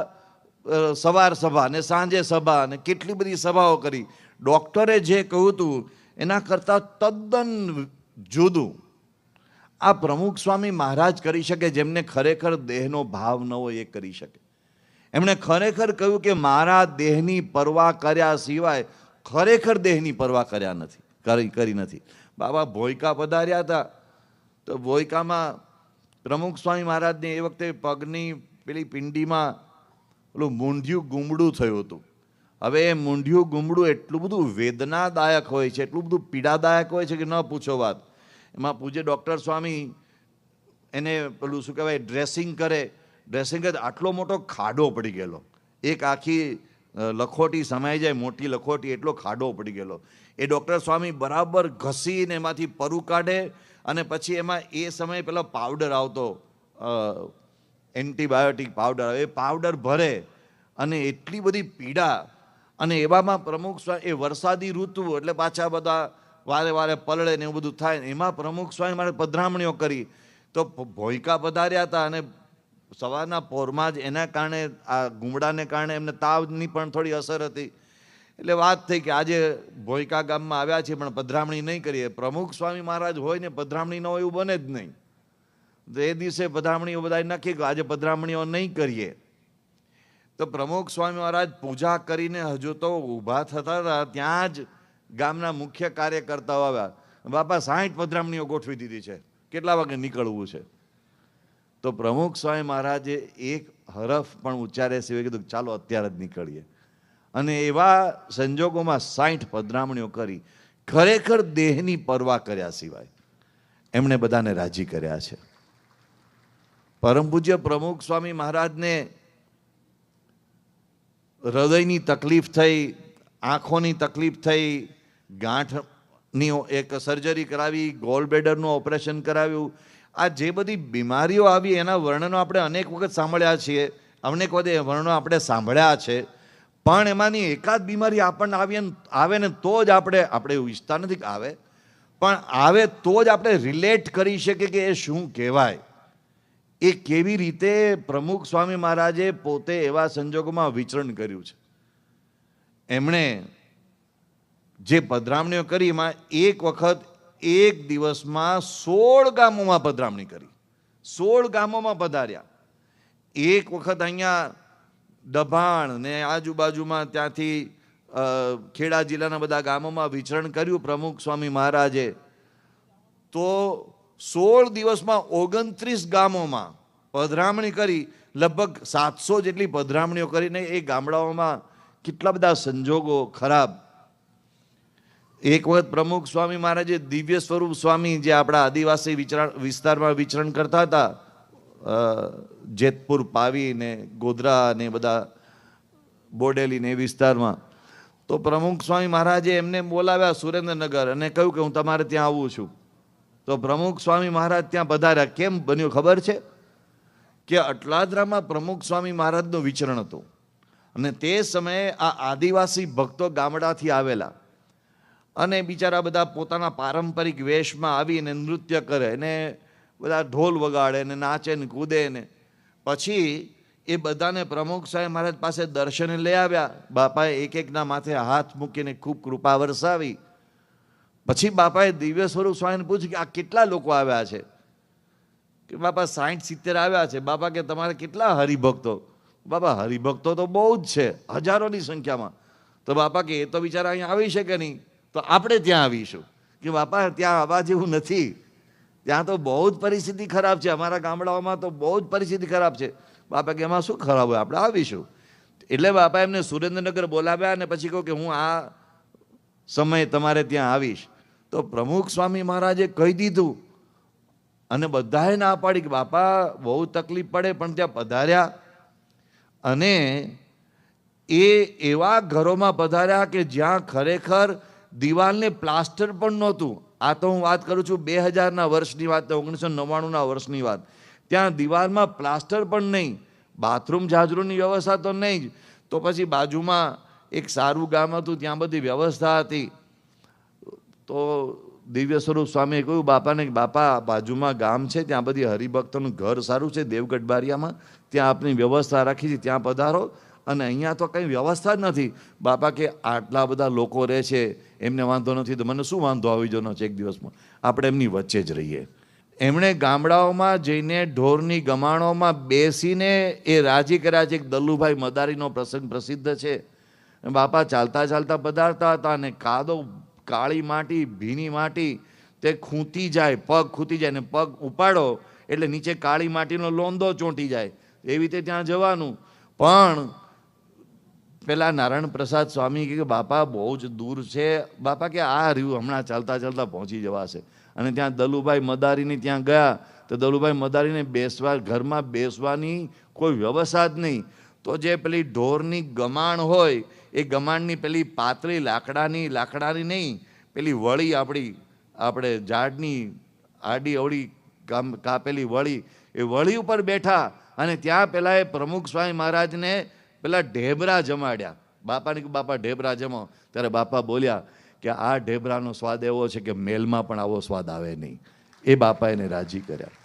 સવાર સભા ને સાંજે સભા ને કેટલી બધી સભાઓ કરી. ડૉક્ટરે જે કહ્યું હતું એના કરતાં તદ્દન જુદું આ પ્રમુખ સ્વામી મહારાજ કરી શકે. જેમને ખરેખર દેહનો ભાવ ન હોય એ કરી શકે. એમણે ખરેખર કહ્યું કે મારા દેહની પરવા કર્યા સિવાય ખરેખર દેહની પરવા કર્યા નથી, કરી નથી. બાબા ભોયકા પધાર્યા હતા તો ભોયકામાં પ્રમુખ સ્વામી મહારાજને એ વખતે પગની પેલી પિંડીમાં પેલું મૂંઢિયું ગુમડું થયું હતું. હવે એ મૂંઢિયું ગુમડું એટલું બધું વેદનાદાયક હોય છે, એટલું બધું પીડાદાયક હોય છે કે ન પૂછો વાત. એમાં પૂજ્ય ડૉક્ટર સ્વામી એને પેલું શું કહેવાય ડ્રેસિંગ કરે, ડ્રેસિંગ કરે આટલો મોટો ખાડો પડી ગયેલો, એક આખી લખોટી સમાઈ જાય, મોટી લખોટી, એટલો ખાડો પડી ગયેલો. એ ડૉક્ટર સ્વામી બરાબર ઘસીને એમાંથી પરુ કાઢે અને પછી એમાં એ સમયે પેલો પાવડર આવતો, એન્ટીબાયોટિક પાવડર, એ પાવડર ભરે અને એટલી બધી પીડા. અને એવામાં પ્રમુખ સ્વામી, એ વરસાદી ઋતુ એટલે પાછા બધા વારે વારે પલળે ને એવું બધું થાય. એમાં પ્રમુખ સ્વામી મારે પધરામણીઓ કરી તો ભોયકા પધાર્યા હતા અને સવારના પોરમાં જ એના કારણે, આ ગુમડાને કારણે એમને તાવની પણ થોડી અસર હતી. એટલે વાત થઈ કે આજે ભોયકા ગામમાં આવ્યા છે પણ પધરામણી નહીં કરીએ. પ્રમુખ સ્વામી મહારાજ હોય ને પધરામણી ન હોય એવું બને જ નહીં. તો એ દિવસે પધરામણીઓ બધા નક્કી કે આજે પધરામણીઓ નહીં કરીએ. તો પ્રમુખ સ્વામી મહારાજ પૂજા કરીને હજુ તો ઊભા થતા હતા ત્યાં જ ગામના મુખ્ય કાર્યકર્તાઓ આવ્યા. બાપા 60 પધરામણીઓ ગોઠવી દીધી છે, કેટલા વાગે નીકળવું છે? તો પ્રમુખ સ્વામી મહારાજે એક હરફ પણ ઉચ્ચાર્યા સિવાય કીધું ચાલો અત્યારે જ નીકળીએ. અને એવા સંજોગોમાં 60 પધરામણીઓ કરી, ખરેખર દેહની પરવા કર્યા સિવાય એમણે બધાને રાજી કર્યા છે. પરમ પૂજ્ય પ્રમુખ સ્વામી મહારાજને હૃદયની તકલીફ થઈ, આંખોની તકલીફ થઈ, ગાંઠની એક સર્જરી કરાવી, ગોલબ્લેડરનું ઓપરેશન કરાવ્યું. આ જે બધી બીમારીઓ આવી એના વર્ણનો આપણે અનેક વખત સાંભળ્યા છીએ, અનેક વખત વર્ણનો આપણે સાંભળ્યા છે. પણ એમાંની એકાદ બીમારી આપણને આવે ને તો જ આપણે એવું ઈચ્છતા નથી કે આવે, પણ આવે તો જ આપણે રિલેટ કરી શકીએ કે એ શું કહેવાય. એ કેવી રીતે પ્રમુખ સ્વામી મહારાજે પોતે એવા સંજોગોમાં વિચરણ કર્યું છે. એમણે જે પધરામણીઓ કરી એમાં એક વખત એક દિવસમાં 16 ગામોમાં પધરામણી કરી, 16 ગામોમાં પધાર્યા. એક વખત અહીંયા દભાણ ને આજુબાજુમાં ત્યાંથી ખેડા જિલ્લાના બધા ગામોમાં વિચરણ કર્યું પ્રમુખ સ્વામી મહારાજે. તો 16 દિવસમાં 29 ગામોમાં પધરામણી કરી, લગભગ 700 જેટલી પધરામણીઓ કરીને એ ગામડાઓમાં કેટલા બધા સંજોગો ખરાબ. એક વખત પ્રમુખ સ્વામી મહારાજે દિવ્ય સ્વરૂપ સ્વામી જે આપણા આદિવાસી વિસ્તારમાં વિચરણ કરતા હતા, જેતપુર, પાવી ને ગોધરા ને બધા બોડેલી ને એ વિસ્તારમાં, તો પ્રમુખ સ્વામી મહારાજે એમને બોલાવ્યા સુરેન્દ્રનગર અને કહ્યું કે હું તમારે ત્યાં આવું છું. તો પ્રમુખ સ્વામી મહારાજ ત્યાં પધાર્યા. કેમ બન્યું ખબર છે? કે અટલાદરામાં પ્રમુખ સ્વામી મહારાજનું વિચરણ હતું અને તે સમયે આ આદિવાસી ભક્તો ગામડાથી આવેલા અને બિચારા બધા પોતાના પારંપરિક વેશમાં આવીને નૃત્ય કરે ને બધા ઢોલ વગાડે ને નાચે ને કૂદે ને પછી એ બધાને પ્રમુખ સ્વામી મહારાજ પાસે દર્શને લઈ આવ્યા. બાપાએ એક એકના માથે હાથ મૂકીને ખૂબ કૃપા વરસાવી. પછી બાપાએ દિવ્ય સ્વરૂપ સ્વામીને પૂછ્યું કે આ કેટલા લોકો આવ્યા છે? કે બાપા 60-70 આવ્યા છે. બાપા કે તમારે કેટલા હરિભક્તો? બાપા હરિભક્તો તો બહુ જ છે, હજારોની સંખ્યામાં. તો બાપા કે એ તો બિચારા અહીંયા આવી શકે નહીં, તો આપણે ત્યાં આવીશું. કે બાપા ત્યાં આવવા જેવું નથી, ત્યાં તો બહુ જ પરિસ્થિતિ ખરાબ છે, અમારા ગામડાઓમાં તો બહુ જ પરિસ્થિતિ ખરાબ છે. બાપા કે એમાં શું ખરાબ હોય, આપણે આવીશું. એટલે બાપા એમને સુરેન્દ્રનગર બોલાવ્યા અને પછી કહ્યું કે હું આ સમયે તમારે ત્યાં આવીશ. તો પ્રમુખ સ્વામી મહારાજે કહી દીધું અને બધાએ ના પાડી કે બાપા બહુ તકલીફ પડે, પણ ત્યાં પધાર્યા અને એ એવા ઘરોમાં પધાર્યા કે જ્યાં ખરેખર દિવાલને પ્લાસ્ટર પણ નહોતું. આ તો હું વાત કરું છું 2000ના વર્ષની વાત, 1999ના વર્ષની વાત. ત્યાં દિવાલમાં પ્લાસ્ટર પણ નહીં, બાથરૂમ જાજરૂની વ્યવસ્થા તો નહીં જ. તો પછી બાજુમાં એક સારું ગામ હતું, ત્યાં બધી વ્યવસ્થા હતી. તો દિવ્ય સ્વરૂપ સ્વામીએ કહ્યું બાપાને કે બાપા બાજુમાં ગામ છે, ત્યાં બધી હરિભક્તોનું ઘર સારું છે દેવગઢ બારિયામાં, ત્યાં આપની વ્યવસ્થા રાખી છે, ત્યાં પધારો. અને અહીંયા તો કંઈ વ્યવસ્થા જ નથી. બાપા કે આટલા બધા લોકો રહે છે, એમને વાંધો નથી તો મને શું વાંધો આવી જવાનો છે? એક દિવસમાં આપણે એમની વચ્ચે જ રહીએ. એમણે ગામડાઓમાં જઈને ઢોરની ગમાણોમાં બેસીને એ રાજી કર્યા છે. એક દલ્લુભાઈ મદારીનો પ્રસંગ પ્રસિદ્ધ છે. બાપા ચાલતા ચાલતા પધારતા હતા અને કાદો, કાળી માટી, ભીની માટી તે ખૂંટી જાય, પગ ખૂંટી જાય ને પગ ઉપાડો એટલે નીચે કાળી માટીનો લોંદો ચોંટી જાય, એવી રીતે ત્યાં જવાનું. પણ પેલા નારાયણ પ્રસાદ સ્વામી કે બાપા બહુ જ દૂર છે. બાપા કે આ રહ્યું હમણાં ચાલતા ચાલતા પહોંચી જવાશે. અને ત્યાં દલુભાઈ મદારીની ત્યાં ગયા તો દલુભાઈ મદારીને ઘરમાં બેસવાની કોઈ વ્યવસ્થા જ નહીં. તો જે પેલી ઢોરની ગમાણ હોય એ ગમાણની પેલી પાતળી લાકડાની નહીં, પેલી વળી આપણે ઝાડની આડી અવળી કાપેલી વળી, એ વળી ઉપર બેઠા અને ત્યાં પેલા એ પ્રમુખ સ્વામી મહારાજને પેલા ઢેબરા જમાડ્યા. બાપાને કે બાપા ઢેબરા જમો. ત્યારે બાપા બોલ્યા કે આ ઢેબરાનો સ્વાદ એવો છે કે મેલમાં પણ આવો સ્વાદ આવે નહીં. એ બાપા એને રાજી કર્યા.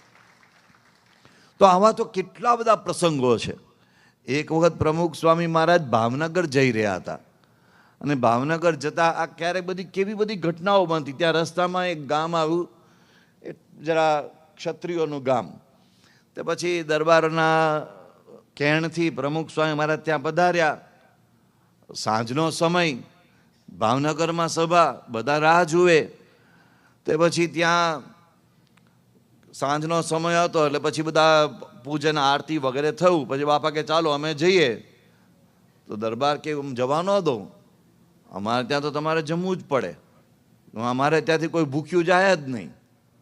તો આવા તો કેટલા બધા પ્રસંગો છે. એક વખત પ્રમુખ સ્વામી મહારાજ ભાવનગર જઈ રહ્યા હતા અને ભાવનગર જતા આ ક્યારેક કેવી બધી ઘટનાઓ બનતી. ત્યાં રસ્તામાં એક ગામ આવ્યું, જરા ક્ષત્રિયોનું ગામ. તે પછી દરબારના કહેણથી પ્રમુખ સ્વામી મહારાજ ત્યાં પધાર્યા. સાંજનો સમય, ભાવનગરમાં સભા, બધા રાહ જુએ. તે પછી ત્યાં સાંજનો સમય હતો એટલે પછી બધા પૂજન આરતી વગેરે થયું. પછી બાપા કે ચાલો અમે જઈએ. તો દરબાર કે જવા ન દો, અમારે ત્યાં તો તમારે જમવું જ પડે, અમારે ત્યાંથી કોઈ ભૂખ્યું જાય જ નહીં,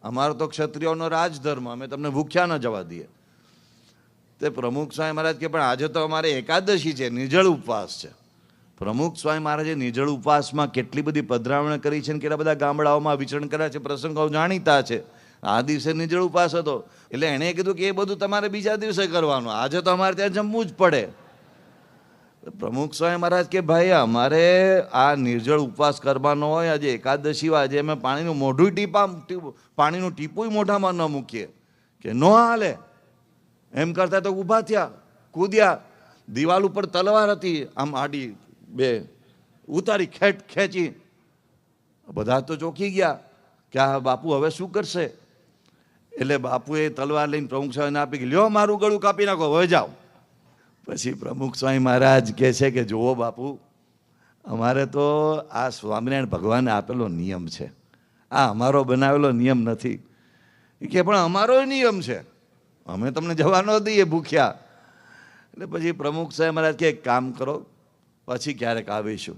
અમારો તો ક્ષત્રિયોનો રાજધર્મ, અમે તમને ભૂખ્યા ન જવા દઈએ. તે પ્રમુખ સ્વામી મહારાજ કે પણ આજે તો અમારે એકાદશી છે, નિર્જળ ઉપવાસ છે. પ્રમુખ સ્વામી મહારાજે નિર્જળ ઉપવાસમાં કેટલી બધી પધરામણ કરી છે, કેટલા બધા ગામડાઓમાં વિચરણ કર્યા છે, પ્રસંગો જાણીતા છે. આ દિવસે નિર્જળ ઉપવાસ હતો એટલે એણે કીધું કે એ બધું તમારે બીજા દિવસે કરવાનું, આજે તો અમારે ત્યાં જમવું જ પડે. પ્રમુખ સ્વામી મહારાજ કે ભાઈ અમારે આ નિર્જળ ઉપવાસ કરવાનો હોય, આજે એકાદશી હોય, આજે અમે પાણીનું ટીપું મોઢામાં ન મૂકીએ કે ન હાલે. એમ કરતા તો ઊભા થયા, કૂદ્યા. દિવાલ ઉપર તલવાર હતી, આમ આડી બે ઉતારી ખેંચી. બધા તો ચોંકી ગયા કે આ બાપુ હવે શું કરશે. એટલે બાપુએ તલવાર લઈને પ્રમુખ સ્વામીને આપી કે લ્યો મારું ગળું કાપી નાખો, હવે જાઓ. પછી પ્રમુખ સ્વામી મહારાજ કહે છે કે જુઓ બાપુ, અમારે તો આ સ્વામિનારાયણ ભગવાને આપેલો નિયમ છે, આ અમારો બનાવેલો નિયમ નથી. એ કે પણ અમારો નિયમ છે, અમે તમને જવા ન દઈએ ભૂખ્યા. એટલે પછી પ્રમુખ સાહેબ મહારાજ કે એક કામ કરો, પછી ક્યારેક આવીશું,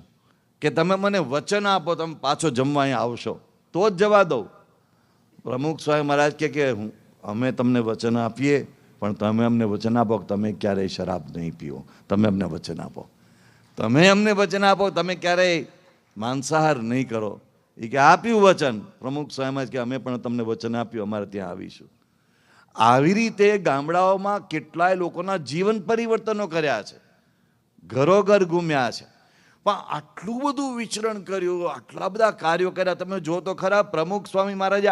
કે તમે મને વચન આપો તમે પાછો જમવા અહીં આવશો તો જ જવા દઉં. પ્રમુખ સ્વામી મહારાજ કે અમે તમને વચન આપીએ, પણ તમે અમને વચન આપો કે તમે ક્યારેય શરાબ નહીં પીવો. તમે અમને વચન આપો, તમે અમને વચન આપો તમે ક્યારેય માંસાહાર નહીં કરો. એ કે આપ્યું વચન. પ્રમુખ સ્વામી મહારાજ કે અમે પણ તમને વચન આપ્યું, અમારે ત્યાં આવીશું. આવી રીતે ગામડાઓમાં કેટલાય લોકોના જીવન પરિવર્તનો કર્યા છે, ઘરોઘર ઘૂમ્યા છે, પણ આટલું બધું વિચરણ કર્યું, આટલા બધા કાર્યો કર્યા. તમે જો તો ખરા, પ્રમુખ સ્વામી મહારાજે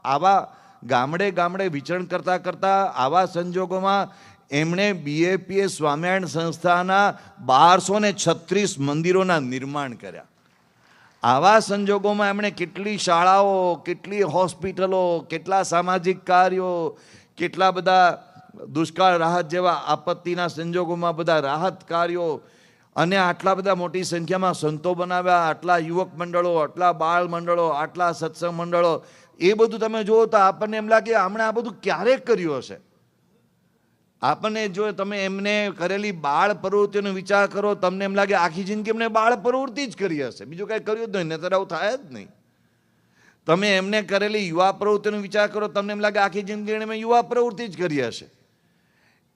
આવા ગામડે ગામડે વિચરણ કરતા કરતા આવા સંજોગોમાં એમણે બીએપીએ સ્વામિનારાયણ સંસ્થાના 1236 મંદિરોના નિર્માણ કર્યા. આવા સંજોગોમાં એમણે કેટલી શાળાઓ, કેટલી હોસ્પિટલો, કેટલા સામાજિક કાર્યો, કેટલા બધા દુષ્કાળ રાહત જેવા આપત્તિના સંજોગોમાં બધા રાહત કાર્યો, અને આટલા બધા મોટી સંખ્યામાં સંતો બનાવ્યા, આટલા યુવક મંડળો, આટલા બાળ મંડળો, આટલા સત્સંગ મંડળો. એ બધું તમે જુઓ તો આપણને એમ લાગે આમણે આ બધું ક્યારે કર્યું હશે. આપણને જો તમે એમને કરેલી બાળ પ્રવૃત્તિનો વિચાર કરો, તમને એમ લાગે આખી જિંદગી એમને બાળ પ્રવૃત્તિ જ કરી હશે, બીજું કાંઈ કર્યું જ નહીં, નહીતર આવું થાય જ નહીં. તમે એમને કરેલી યુવા પ્રવૃત્તિનો વિચાર કરો, તમને એમ લાગે આખી જિંદગી એમણે યુવા પ્રવૃત્તિ જ કરી હશે.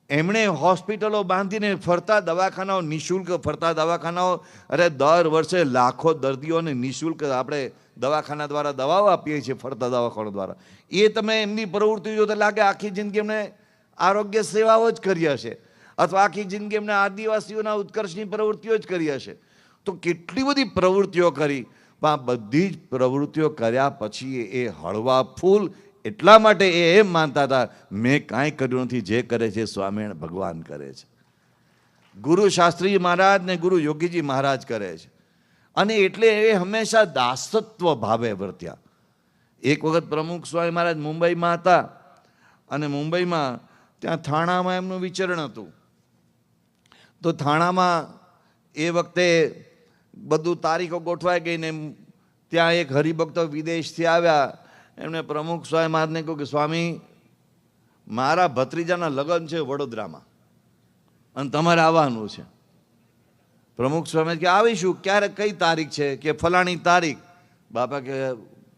એમણે હોસ્પિટલો બાંધીને ફરતા દવાખાનાઓ, નિઃશુલ્ક ફરતા દવાખાનાઓ, અરે દર વર્ષે લાખો દર્દીઓને નિઃશુલ્ક આપણે દવાખાના દ્વારા દવાઓ આપીએ છીએ, ફરતા દવાખાના દ્વારા. એ તમે એમની પ્રવૃત્તિ જો તો લાગે આખી જિંદગી એમણે આરોગ્ય સેવાઓ જ કરી હશે, અથવા આખી જિંદગી એમને આદિવાસીઓના ઉત્કર્ષની પ્રવૃત્તિઓ જ કરી હશે. તો કેટલી બધી પ્રવૃત્તિઓ કરી, પણ આ બધી જ પ્રવૃત્તિઓ કર્યા પછી એ હળવા ફૂલ. એટલા માટે એ એમ માનતા હતા મેં કાંઈ કર્યું નથી, જે કરે છે સ્વામિનારાયણ ભગવાન કરે છે, ગુરુ શાસ્ત્રીજી મહારાજ ને ગુરુ યોગીજી મહારાજ કરે છે. અને એટલે એ હંમેશા દાસત્વ ભાવે વર્ત્યા. એક વખત પ્રમુખ સ્વામી મહારાજ મુંબઈમાં હતા, અને મુંબઈમાં ત્યાં થાણામાં એમનું વિચરણ હતું. તો થાણામાં એ વખતે બધું તારીખો ગોઠવાઈ ગઈ ને ત્યાં એક હરિભક્તો વિદેશથી આવ્યા. એમણે પ્રમુખ સ્વામી મહારાજને કહ્યું કે સ્વામી, મારા ભત્રીજાના લગ્ન છે વડોદરામાં અને તમારે આવવાનું છે. પ્રમુખ સ્વામી કે આવીશું, ક્યારે, કઈ તારીખ છે? કે ફલાણી તારીખ. બાપા કે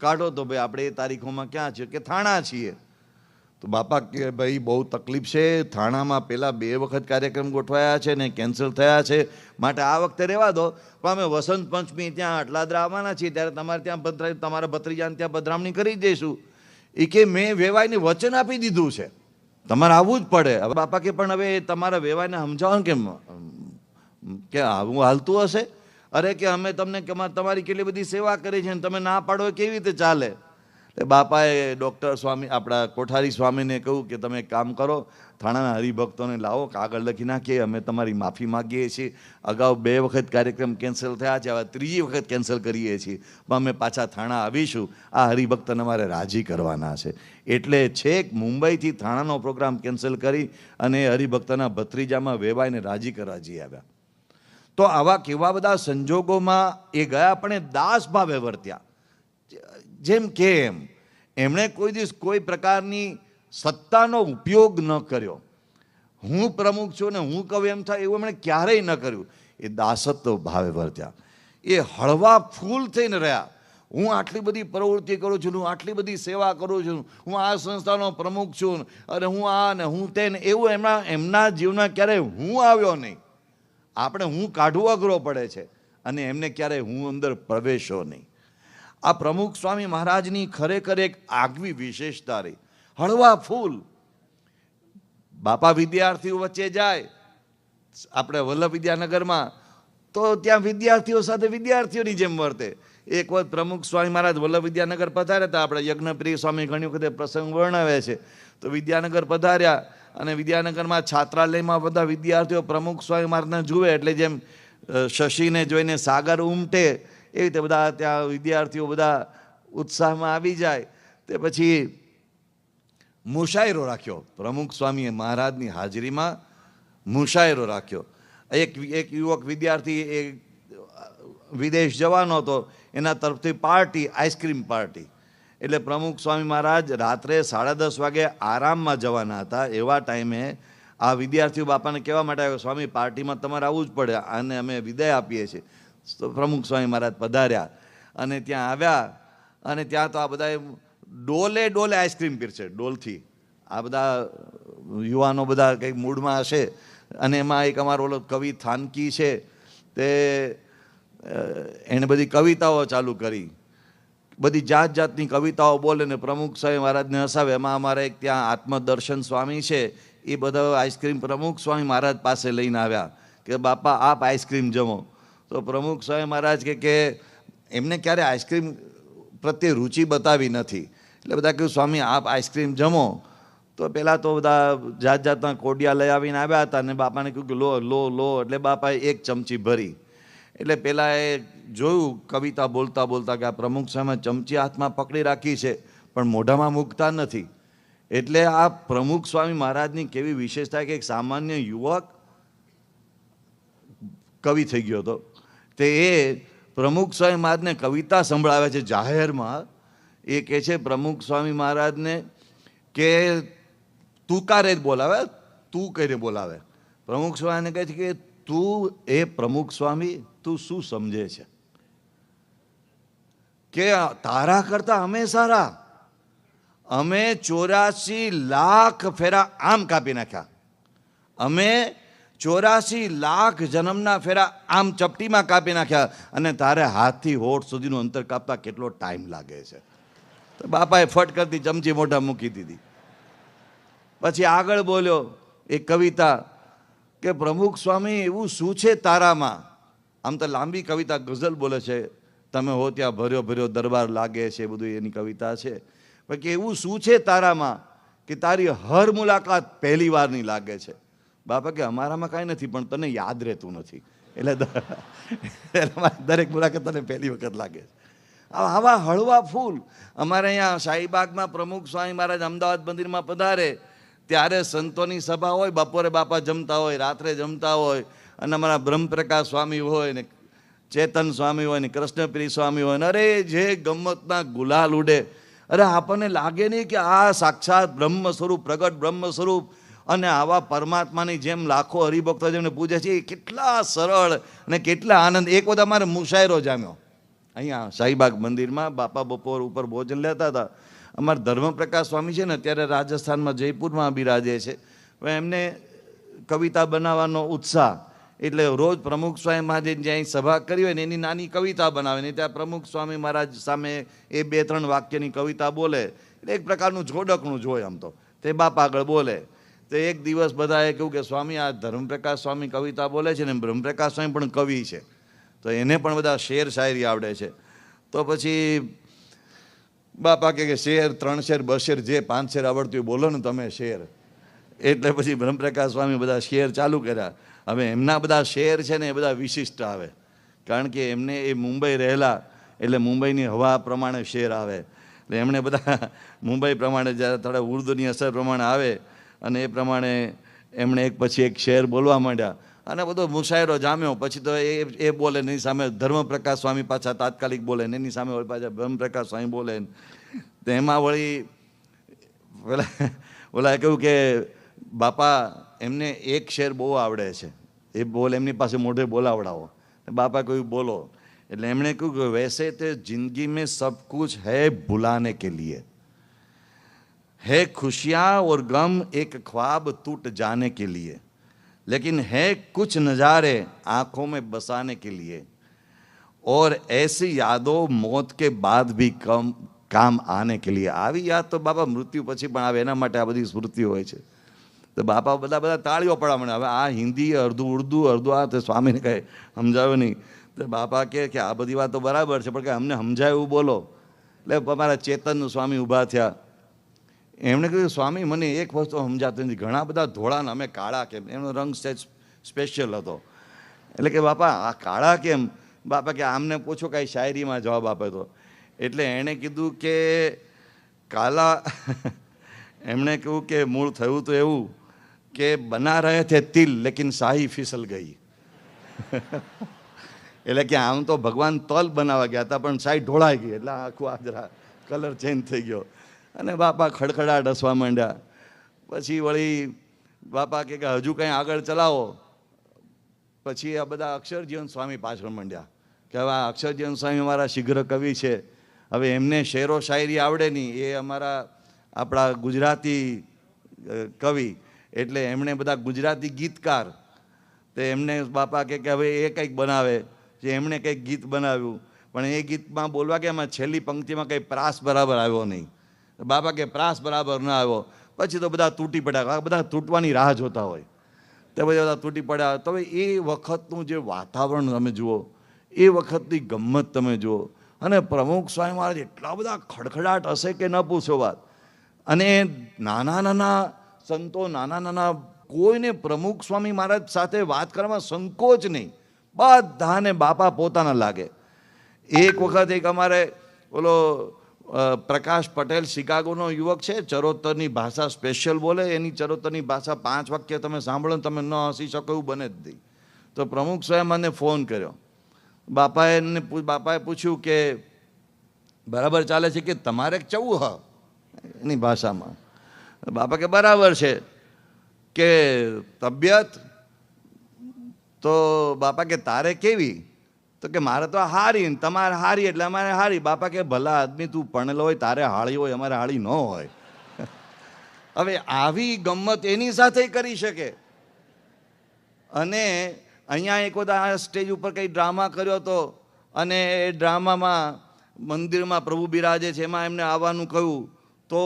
કાઢો તો ભાઈ, આપણે એ તારીખોમાં ક્યાં છે? કે થાણા છીએ. તો બાપા કે ભાઈ બહુ તકલીફ છે, થાણામાં પહેલાં 2 વખત કાર્યક્રમ ગોઠવાયા છે ને કેન્સલ થયા છે, માટે આ વખતે રહેવા દો, પણ અમે વસંત પંચમી ત્યાં અટલાદરા આવવાના છીએ, ત્યારે તમારે ત્યાં તમારા ભત્રીજાને ત્યાં પધરામણી કરી દઈશું. એ કે મેં વેવાઈને વચન આપી દીધું છે, તમારે આવવું જ પડે. હવે બાપા કે પણ હવે તમારા વેવાઈને સમજાવો ને કે આવું હાલતું હશે. અરે કે અમે તમને તમારી કેટલી બધી સેવા કરી છે ને તમે ના પાડો કેવી રીતે ચાલે? એટલે બાપાએ ડૉક્ટર સ્વામી આપણા કોઠારી સ્વામીને કહ્યું કે તમે એક કામ કરો, થાણાના હરિભક્તોને લાવો, કાગળ લખી નાખીએ, અમે તમારી માફી માગીએ છીએ, અગાઉ 2 વખત કાર્યક્રમ કેન્સલ થયા છે, હવે 3જી વખત કેન્સલ કરીએ છીએ, પણ અમે પાછા થાણા આવીશું, આ હરિભક્તને અમારે રાજી કરવાના છે. એટલે છેક મુંબઈથી થાણાનો પ્રોગ્રામ કેન્સલ કરી અને હરિભક્તના ભત્રીજામાં વેવાઈને રાજી કરવા જઈ આવ્યા. તો આવા કેવા બધા સંજોગોમાં એ ગયા, પણ એ દાસ ભાવે વર્ત્યા. જેમ કે એમણે કોઈ દિવસ કોઈ પ્રકારની સત્તાનો ઉપયોગ ન કર્યો. હું પ્રમુખ છું ને હું કહું એમ થાય એવું એમણે ક્યારેય ન કર્યું. એ દાસત્વ ભાવે વર્ત્યા. એ હળવા ફૂલ થઈને રહ્યા. હું આટલી બધી પ્રવૃત્તિ કરું છું, હું આટલી બધી સેવા કરું છું, હું આ સંસ્થાનો પ્રમુખ છું, અને હું આ ને હું તે, એવું એમના જીવનમાં ક્યારેય હું આવ્યો નહીં. આપણે હું કાઢવો અઘરો પડે છે, અને એમને ક્યારેય હું અંદર પ્રવેશો નહીં. આ પ્રમુખ સ્વામી મહારાજની ખરેખર એક આગવી વિશેષતા રહી, હળવા ફૂલ. બાપા વિદ્યાર્થીઓ વચ્ચે જાય, આપણે વલ્લભ વિદ્યાનગરમાં, તો ત્યાં વિદ્યાર્થીઓ સાથે વિદ્યાર્થીઓની જેમ વર્તે. એક વખત પ્રમુખ સ્વામી મહારાજ વલ્લભ વિદ્યાનગર પધાર્યા હતા. આપણે યજ્ઞપ્રિય સ્વામી ઘણી વખતે પ્રસંગ વર્ણવે છે. તો વિદ્યાનગર પધાર્યા, અને વિદ્યાનગરમાં છાત્રાલયમાં બધા વિદ્યાર્થીઓ પ્રમુખ સ્વામી મહારાજને જુએ એટલે જેમ શશીને જોઈને સાગર ઉમટે એવી રીતે બધા ત્યાં વિદ્યાર્થીઓ બધા ઉત્સાહમાં આવી જાય. તે પછી મુશાયરો રાખ્યો. પ્રમુખ સ્વામીએ મહારાજની હાજરીમાં મુશાયરો રાખ્યો. એક યુવક વિદ્યાર્થી એ વિદેશ જવાનો હતો, એના તરફથી પાર્ટી, આઈસ્ક્રીમ પાર્ટી. એટલે પ્રમુખ સ્વામી મહારાજ રાત્રે 10:30 વાગે આરામમાં જવાના હતા. એવા ટાઈમે આ વિદ્યાર્થીઓ બાપાને કહેવા માટે આવ્યો, સ્વામી પાર્ટીમાં તમારે આવવું જ પડે, આને અમે વિદાય આપીએ છીએ. તો પ્રમુખ સ્વામી મહારાજ પધાર્યા અને ત્યાં આવ્યા અને ત્યાં તો આ બધા ડોલે ડોલે આઈસ્ક્રીમ પીરશે, ડોલથી. આ બધા યુવાનો બધા કંઈક મૂડમાં હશે. અને એમાં એક અમારો ઓલો કવિ થાનકી છે, તે એણે બધી કવિતાઓ ચાલુ કરી, બધી જાત જાતની કવિતાઓ બોલે ને પ્રમુખ સ્વામી મહારાજને હસાવે. એમાં અમારે એક ત્યાં આત્મદર્શન સ્વામી છે, એ બધા આઈસ્ક્રીમ પ્રમુખ સ્વામી મહારાજ પાસે લઈને આવ્યા કે બાપા આપ આઈસ્ક્રીમ જમો. તો પ્રમુખ સ્વામી મહારાજ કે એમને ક્યારે આઈસ્ક્રીમ પ્રત્યે રુચિ બતાવી નથી. એટલે બધા કહ્યું સ્વામી આપ આઈસ્ક્રીમ જમો. તો પહેલાં તો બધા જાત જાતના કોડિયા લઈ આવીને આવ્યા હતા અને બાપાને કહ્યું કે લો લો લો. એટલે બાપાએ એક ચમચી ભરી. એટલે પહેલાં એ જોયું કવિતા બોલતા બોલતા કે આ પ્રમુખ સ્વામી ચમચી હાથમાં પકડી રાખી છે પણ મોઢામાં મૂકતા નથી. એટલે આ પ્રમુખ સ્વામી મહારાજની કેવી વિશેષતા કે એક સામાન્ય યુવક કવિ થઈ ગયો હતો. તે એ પ્રમુખ સ્વામી મહારાજને કવિતા સંભળાવે છે જાહેરમાં. એ કહે છે પ્રમુખ સ્વામી મહારાજને કે તુકારે જ બોલાવે, તું કહીને બોલાવે. પ્રમુખ સ્વામીને કહે છે કે તું એ પ્રમુખ સ્વામી તું શું સમજે છે કે તારા કરતા અમે સારા, અમે 84 લાખ ફેરા આમ કાપી નાખ્યા, અમે 84 લાખ જન્મના ફેરા આમ ચપટીમાં કાપી નાખ્યા, અને તારે હાથથી હોઠ સુધીનું અંતર કાપતા કેટલો ટાઈમ લાગે છે. તો બાપાએ ફટ કરતી ચમચી મોઢા મૂકી દીધી. પછી આગળ બોલ્યો એક કવિતા કે પ્રમુખ સ્વામી એવું શું છે તારામાં. આમ તો લાંબી કવિતા ગઝલ બોલે છે, તમે હો ત્યાં ભર્યો ભર્યો દરબાર લાગે છે, બધું એની કવિતા છે. કે એવું શું છે તારામાં કે તારી હર મુલાકાત પહેલી વારની લાગે છે. બાપા કે અમારામાં કાંઈ નથી પણ તને યાદ રહેતું નથી, એટલે દરેક મુલાકાત તને પહેલી વખત લાગે છે. આવા હળવા ફૂલ. અમારે અહીંયા શાહીબાગમાં પ્રમુખ સ્વામી મહારાજ અમદાવાદ મંદિરમાં પધારે ત્યારે સંતોની સભા હોય, બપોરે બાપા જમતા હોય, રાત્રે જમતા હોય, અને અમારા બ્રહ્મપ્રકાશ સ્વામી હોય ને ચેતન સ્વામી હોય ને કૃષ્ણપ્રિય સ્વામી હોય ને અરે જે ગમ્મતના ગુલાલ ઉડે. અરે આપણને લાગે નહીં કે આ સાક્ષાત બ્રહ્મ સ્વરૂપ, પ્રગટ બ્રહ્મ સ્વરૂપ અને આવા પરમાત્માની જેમ લાખો હરિભક્તો જેમને પૂજે છે એ કેટલા સરળ અને કેટલા આનંદ. એક વખત અમારે મુશાયરો જામ્યો અહીંયા શાહીબાગ મંદિરમાં. બાપા બપોર ઉપર ભોજન લેતા હતા. અમારા ધર્મપ્રકાશ સ્વામી છે ને અત્યારે રાજસ્થાનમાં જયપુરમાં બિરાજે છે. એમને કવિતા બનાવવાનો ઉત્સાહ, એટલે રોજ પ્રમુખ સ્વામી મહારાજ જ્યાં સભા કરી હોય ને એની નાની કવિતા બનાવે ને ત્યાં પ્રમુખ સ્વામી મહારાજ સામે એ 2-3 વાક્યની કવિતા બોલે. એટલે એક પ્રકારનું જોડકણું જોય આમ તો. તે બાપા આગળ બોલે. તો એક દિવસ બધાએ કહ્યું કે સ્વામી આ ધર્મપ્રકાશ સ્વામી કવિતા બોલે છે ને બ્રહ્મપ્રકાશ સ્વામી પણ કવિ છે, તો એને પણ બધા શેર શાયરી આવડે છે. તો પછી બાપા કે શેર 3 શેર 2 શેર જે 5 શેર આવડતું હોય બોલો ને તમે શેર. એટલે પછી બ્રહ્મપ્રકાશ સ્વામી બધા શેર ચાલુ કર્યા. હવે એમના બધા શેર છે ને એ બધા વિશિષ્ટ આવે, કારણ કે એમને એ મુંબઈ રહેલા એટલે મુંબઈની હવા પ્રમાણે શેર આવે. એટલે એમણે બધા મુંબઈ પ્રમાણે જ્યારે થોડા ઉર્દુની અસર પ્રમાણે આવે અને એ પ્રમાણે એમણે એક પછી એક શેર બોલવા માંડ્યા અને બધો મુશાયરો જામ્યો. પછી તો એ બોલે એની સામે ધર્મપ્રકાશ સ્વામી પાછા તાત્કાલિક બોલે ને એની સામે પાછા બ્રહ્મપ્રકાશ સ્વામી બોલે. તો એમાં વળી ઓલા કહ્યું કે બાપા એમને એક શેર બહુ આવડે છે, એ બોલ એમની પાસે મોઢે બોલાવડાવો. બાપા કહ્યું બોલો. એટલે એમણે કહ્યું કે વૈસે તે જિંદગી મેં સબ કુછ હૈ ભુલાને કે લીએ, है खुशियाँ और गम एक ख्वाब टूट जाने के लिए, लेकिन है कुछ नज़ारे आँखों में बसाने के लिए, और ऐसी यादों मौत के बाद भी काम आने के लिए. આવી યાદ તો બાપા મૃત્યુ પછી પણ આવે, એના માટે આ બધી સ્મૃતિ હોય છે. તો બાપા બધા તાળીઓ પડવા માંડે. હવે આ હિન્દી અડધું ઉર્દુ અડધું આ તો સ્વામીને કહે સમજાવ્યું નહીં. તો બાપા કે આ બધી વાત તો બરાબર છે પણ કે અમને સમજાય એવું બોલો. એટલે અમારા ચેતન સ્વામી ઊભા થયા. એમણે કહ્યું સ્વામી મને એક વસ્તુ સમજાતું નથી, ઘણા બધા ધોળાના અમે કાળા કેમ, એનો રંગ સ્પેશિયલ હતો. એટલે કે બાપા આ કાળા કેમ? બાપા કે આમને પૂછો કાંઈ શાયરીમાં જવાબ આપે તો. એટલે એણે કીધું કે કાલા એમણે કહ્યું કે મૂળ થયું તો એવું કે બના રહે થે તિલ લેકિન શાહી ફિસલ ગઈ. એટલે કે આમ તો ભગવાન તલ બનાવવા ગયા હતા પણ શાહી ઢોળાઈ ગઈ, એટલે આખું આજરા કલર ચેન્જ થઈ ગયો. અને બાપા ખડખડાટ હસવા માંડ્યા. પછી વળી બાપા કે હજુ કંઈ આગળ ચલાવો. પછી આ બધા અક્ષરજીવન સ્વામી પાછળ માંડ્યા કે હવે આ અક્ષરજીવન સ્વામી અમારા શીઘ્ર કવિ છે, હવે એમને શેરો શાયરી આવડે નહીં, એ અમારા આપણા ગુજરાતી કવિ, એટલે એમણે બધા ગુજરાતી ગીતકાર, તો એમને બાપા કે હવે એ કંઈક બનાવે. જે એમણે કંઈક ગીત બનાવ્યું, પણ એ ગીતમાં બોલવા કે એમાં છેલ્લી પંક્તિમાં કંઈ પ્રાસ બરાબર આવ્યો નહીં. બાપા કે પ્રાસ બરાબર ન આવ્યો. પછી તો બધા તૂટી પડ્યા, બધા તૂટવાની રાહ જોતા હોય તો બધા તૂટી પડ્યા. તો એ વખતનું જે વાતાવરણ તમે જુઓ, એ વખતની ગમ્મત તમે જુઓ. અને પ્રમુખ સ્વામી મહારાજ એટલા બધા ખડખડાટ હશે કે ન પૂછો વાત. અને નાના નાના સંતો, નાના નાના કોઈને પ્રમુખ સ્વામી મહારાજ સાથે વાત કરવામાં સંકોચ નહીં, બધાને બાપા પોતાના લાગે. એક વખત એક અમારે ઓલો પ્રકાશ પટેલ શિકાગોનો યુવક છે, ચરોતરની ભાષા સ્પેશિયલ બોલે, એની ચરોતરની ભાષા 5 વાક્ય તમે સાંભળો ને તમે ન હસી શકો એવું બને જ નહીં. તો પ્રમુખ સાહેબ મને ફોન કર્યો. બાપાએ પૂછ્યું કે બરાબર ચાલે છે કે તમારે કેવું હ એની ભાષામાં. બાપા કે બરાબર છે. કે તબિયત? તો બાપા કે તારે કેવી? તો કે મારે તો હારી ને તમારે હારી એટલે અમારે હારી. બાપા કે ભલા આદમી તું ભણેલો હોય તારે હાળી હોય, અમારે હાળી ન હોય. હવે આવી ગમ્મત એની સાથે કરી શકે. અને અહીંયા એક વખત આ સ્ટેજ ઉપર કંઈ ડ્રામા કર્યો હતો અને એ ડ્રામામાં મંદિરમાં પ્રભુ બિરાજે છે, એમાં એમને આવવાનું કહ્યું તો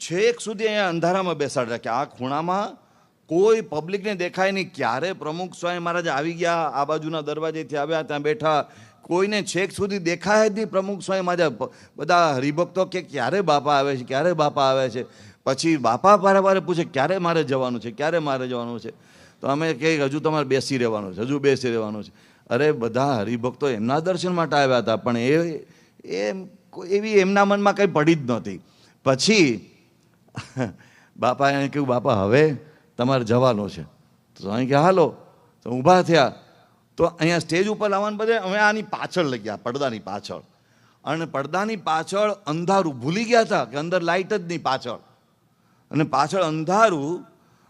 છેક સુધી અહીંયા અંધારામાં બેસાડી રાખ્યા. આ ખૂણામાં કોઈ પબ્લિકને દેખાય નહીં. ક્યારે પ્રમુખ સ્વામી મહારાજ આવી ગયા, આ બાજુના દરવાજેથી આવ્યા, ત્યાં બેઠા, કોઈને છેક સુધી દેખાય જ નહીં પ્રમુખ સ્વામી મહારાજ. બધા હરિભક્તો કે ક્યારે બાપા આવે છે, ક્યારે બાપા આવે છે. પછી બાપા વારે પૂછે ક્યારે મારે જવાનું છે, ક્યારે મારે જવાનું છે. તો અમે કહીએ હજુ તમારે બેસી રહેવાનું છે, હજુ બેસી રહેવાનું છે. અરે બધા હરિભક્તો એમના દર્શન માટે આવ્યા હતા, પણ એવી એમના મનમાં કંઈ પડી જ નહોતી. પછી બાપા એને કહ્યું બાપા હવે તમારે જવાનું છે. તો અહીં કે હાલો. તો ઊભા થયા. તો અહીંયા સ્ટેજ ઉપર લાવવાનું બધે અમે આની પાછળ લઈ ગયા, પડદાની પાછળ. અને પડદાની પાછળ અંધારું, ભૂલી ગયા હતા કે અંદર લાઇટ જ નહીં પાછળ, અને પાછળ અંધારું.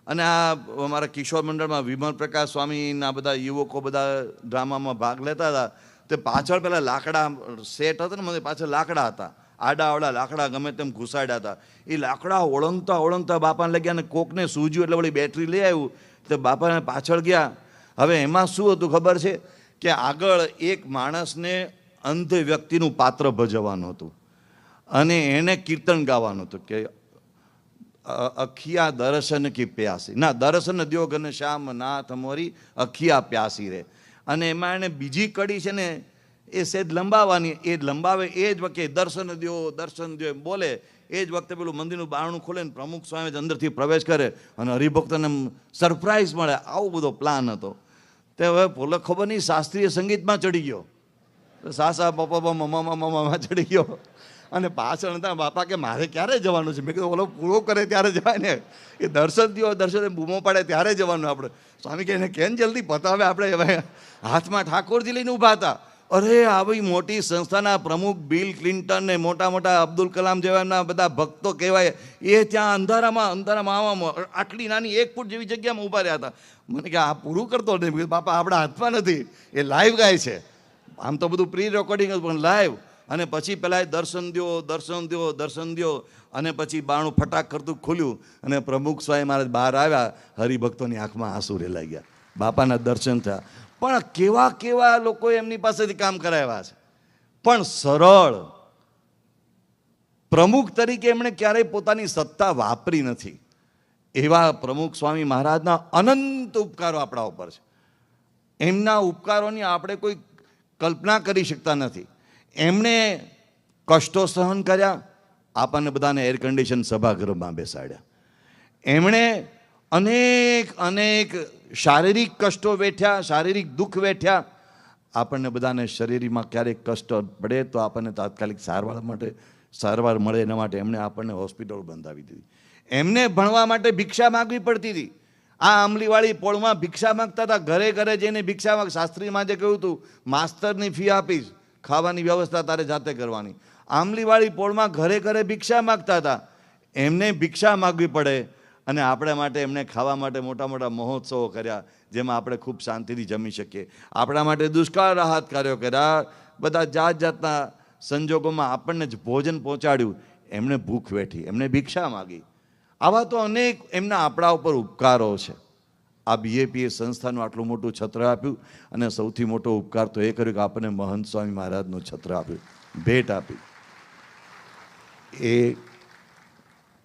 અને આ અમારા કિશોર મંડળમાં વિમલ પ્રકાશ સ્વામીના બધા યુવકો બધા ડ્રામામાં ભાગ લેતા હતા. તે પાછળ પેલા લાકડા સેટ હતા ને, મને પાછળ લાકડા હતા, આડાવડા લાકડા ગમે તેમ ઘુસાડ્યા હતા. એ લાકડા ઓળંગતા ઓળંગતા બાપાને લઈ ગયા, અને કોકને સૂજ્યું એટલે વળી બેટરી લઈ આવ્યું. તો બાપાને પાછળ ગયા. હવે એમાં શું હતું ખબર છે કે આગળ એક માણસને અંધ વ્યક્તિનું પાત્ર ભજવવાનું હતું, અને એને કીર્તન ગાવાનું હતું કે અખિયા દર્શન કી પ્યાસી, ના દર્શન દ્યો ઘન શ્યામ નાથ મોરી અખિયા પ્યાસી રે. અને એમાં એને બીજી કડી છે ને એ સેજ લંબાવવાની, એ લંબાવે એ જ વખતે દર્શન દ્યો એમ બોલે. એ જ વખતે પેલું મંદિરનું બારણું ખોલે ને પ્રમુખ સ્વામી અંદરથી પ્રવેશ કરે અને હરિભક્તોને સરપ્રાઈઝ મળે. આવો બધો પ્લાન હતો. તે હવે પોલો ખબર નહીં શાસ્ત્રીય સંગીતમાં ચડી ગયો, સાસા પપ્પા મમ્મા ચડી ગયો. અને પાછળ હતા બાપા કે મારે ક્યારે જવાનું છે. મેં કીધું ઓલો પૂરો કરે ત્યારે જવાય ને, એ દર્શન થયો દર્શન બૂમો પાડે ત્યારે જવાનું આપણે. સ્વામી કે એને કેમ જલ્દી પતાવે, આપણે હાથમાં ઠાકોરજી લઈને ઊભા હતા. અરે આવી મોટી સંસ્થાના પ્રમુખ બિલ ક્લિન્ટન ને મોટા મોટા અબ્દુલ કલામ જેવાના બધા ભક્તો કહેવાય, એ ત્યાં અંધારામાં આવામાં આટલી નાની 1 ફૂટ જેવી જગ્યામાં ઊભા રહ્યા હતા. મને કે આ પૂરું કરતો નહીં. બાપા આપણા હાથમાં નથી, એ લાઈવ ગાય છે. આમ તો બધું પ્રી રેકોર્ડિંગ હતું પણ લાઈવ. અને પછી પેલા દર્શન દ્યો અને પછી બાણું ફટાક કરતું ખુલ્યું અને પ્રમુખ સ્વામી મહારાજ બહાર આવ્યા. હરિભક્તોની આંખમાં આંસુ રેલાઈ ગયા, બાપાના દર્શન થયા. પણ કેવા કેવા લોકો એમની પાસેથી કામ કરાવ્યા છે, પણ સરળ. પ્રમુખ તરીકે એમણે ક્યારેય પોતાની સત્તા વાપરી નથી. એવા પ્રમુખ સ્વામી મહારાજના અનંત ઉપકારો આપણા ઉપર છે. એમના ઉપકારોની આપણે કોઈ કલ્પના કરી શકતા નથી. એમણે કષ્ટો સહન કર્યા, આપણને બધાને એર કન્ડિશન સભાગૃહમાં બેસાડ્યા. એમણે અનેક શારીરિક કષ્ટો વેઠ્યા, શારીરિક દુઃખ વેઠ્યા. આપણને બધાને શરીરમાં ક્યારેક કષ્ટ પડે તો આપણને તાત્કાલિક સારવાર મળે એના માટે એમણે આપણને હોસ્પિટલ બંધાવી દીધી. એમને ભણવા માટે ભિક્ષા માગવી પડતી હતી. આ આંબલીવાળી પોળમાં ભિક્ષા માગતા હતા, ઘરે ઘરે જઈને ભિક્ષા માગ. શાસ્ત્રીમાં જે કહ્યું હતું, માસ્તરની ફી આપીશ, ખાવાની વ્યવસ્થા તારે જાતે કરવાની. આંબલીવાળી પોળમાં ઘરે ઘરે ભિક્ષા માગતા હતા. એમને ભિક્ષા માગવી પડે અને આપણા માટે એમને ખાવા માટે મોટા મોટા મહોત્સવો કર્યા, જેમાં આપણે ખૂબ શાંતિથી જમી શકીએ. આપણા માટે દુષ્કાળ રાહત કાર્યો કર્યા, બધા જાત જાતના સંજોગોમાં આપણને જ ભોજન પહોંચાડ્યું. એમણે ભૂખ વેઠી, એમણે ભિક્ષા માગી. આવા તો અનેક એમના આપણા ઉપર ઉપકારો છે. આ બીએપીએ સંસ્થાનું આટલું મોટું છત્ર આપ્યું, અને સૌથી મોટો ઉપકાર તો એ કર્યો કે આપણને મહંત સ્વામી મહારાજનું છત્ર આપ્યું, ભેટ આપી. એ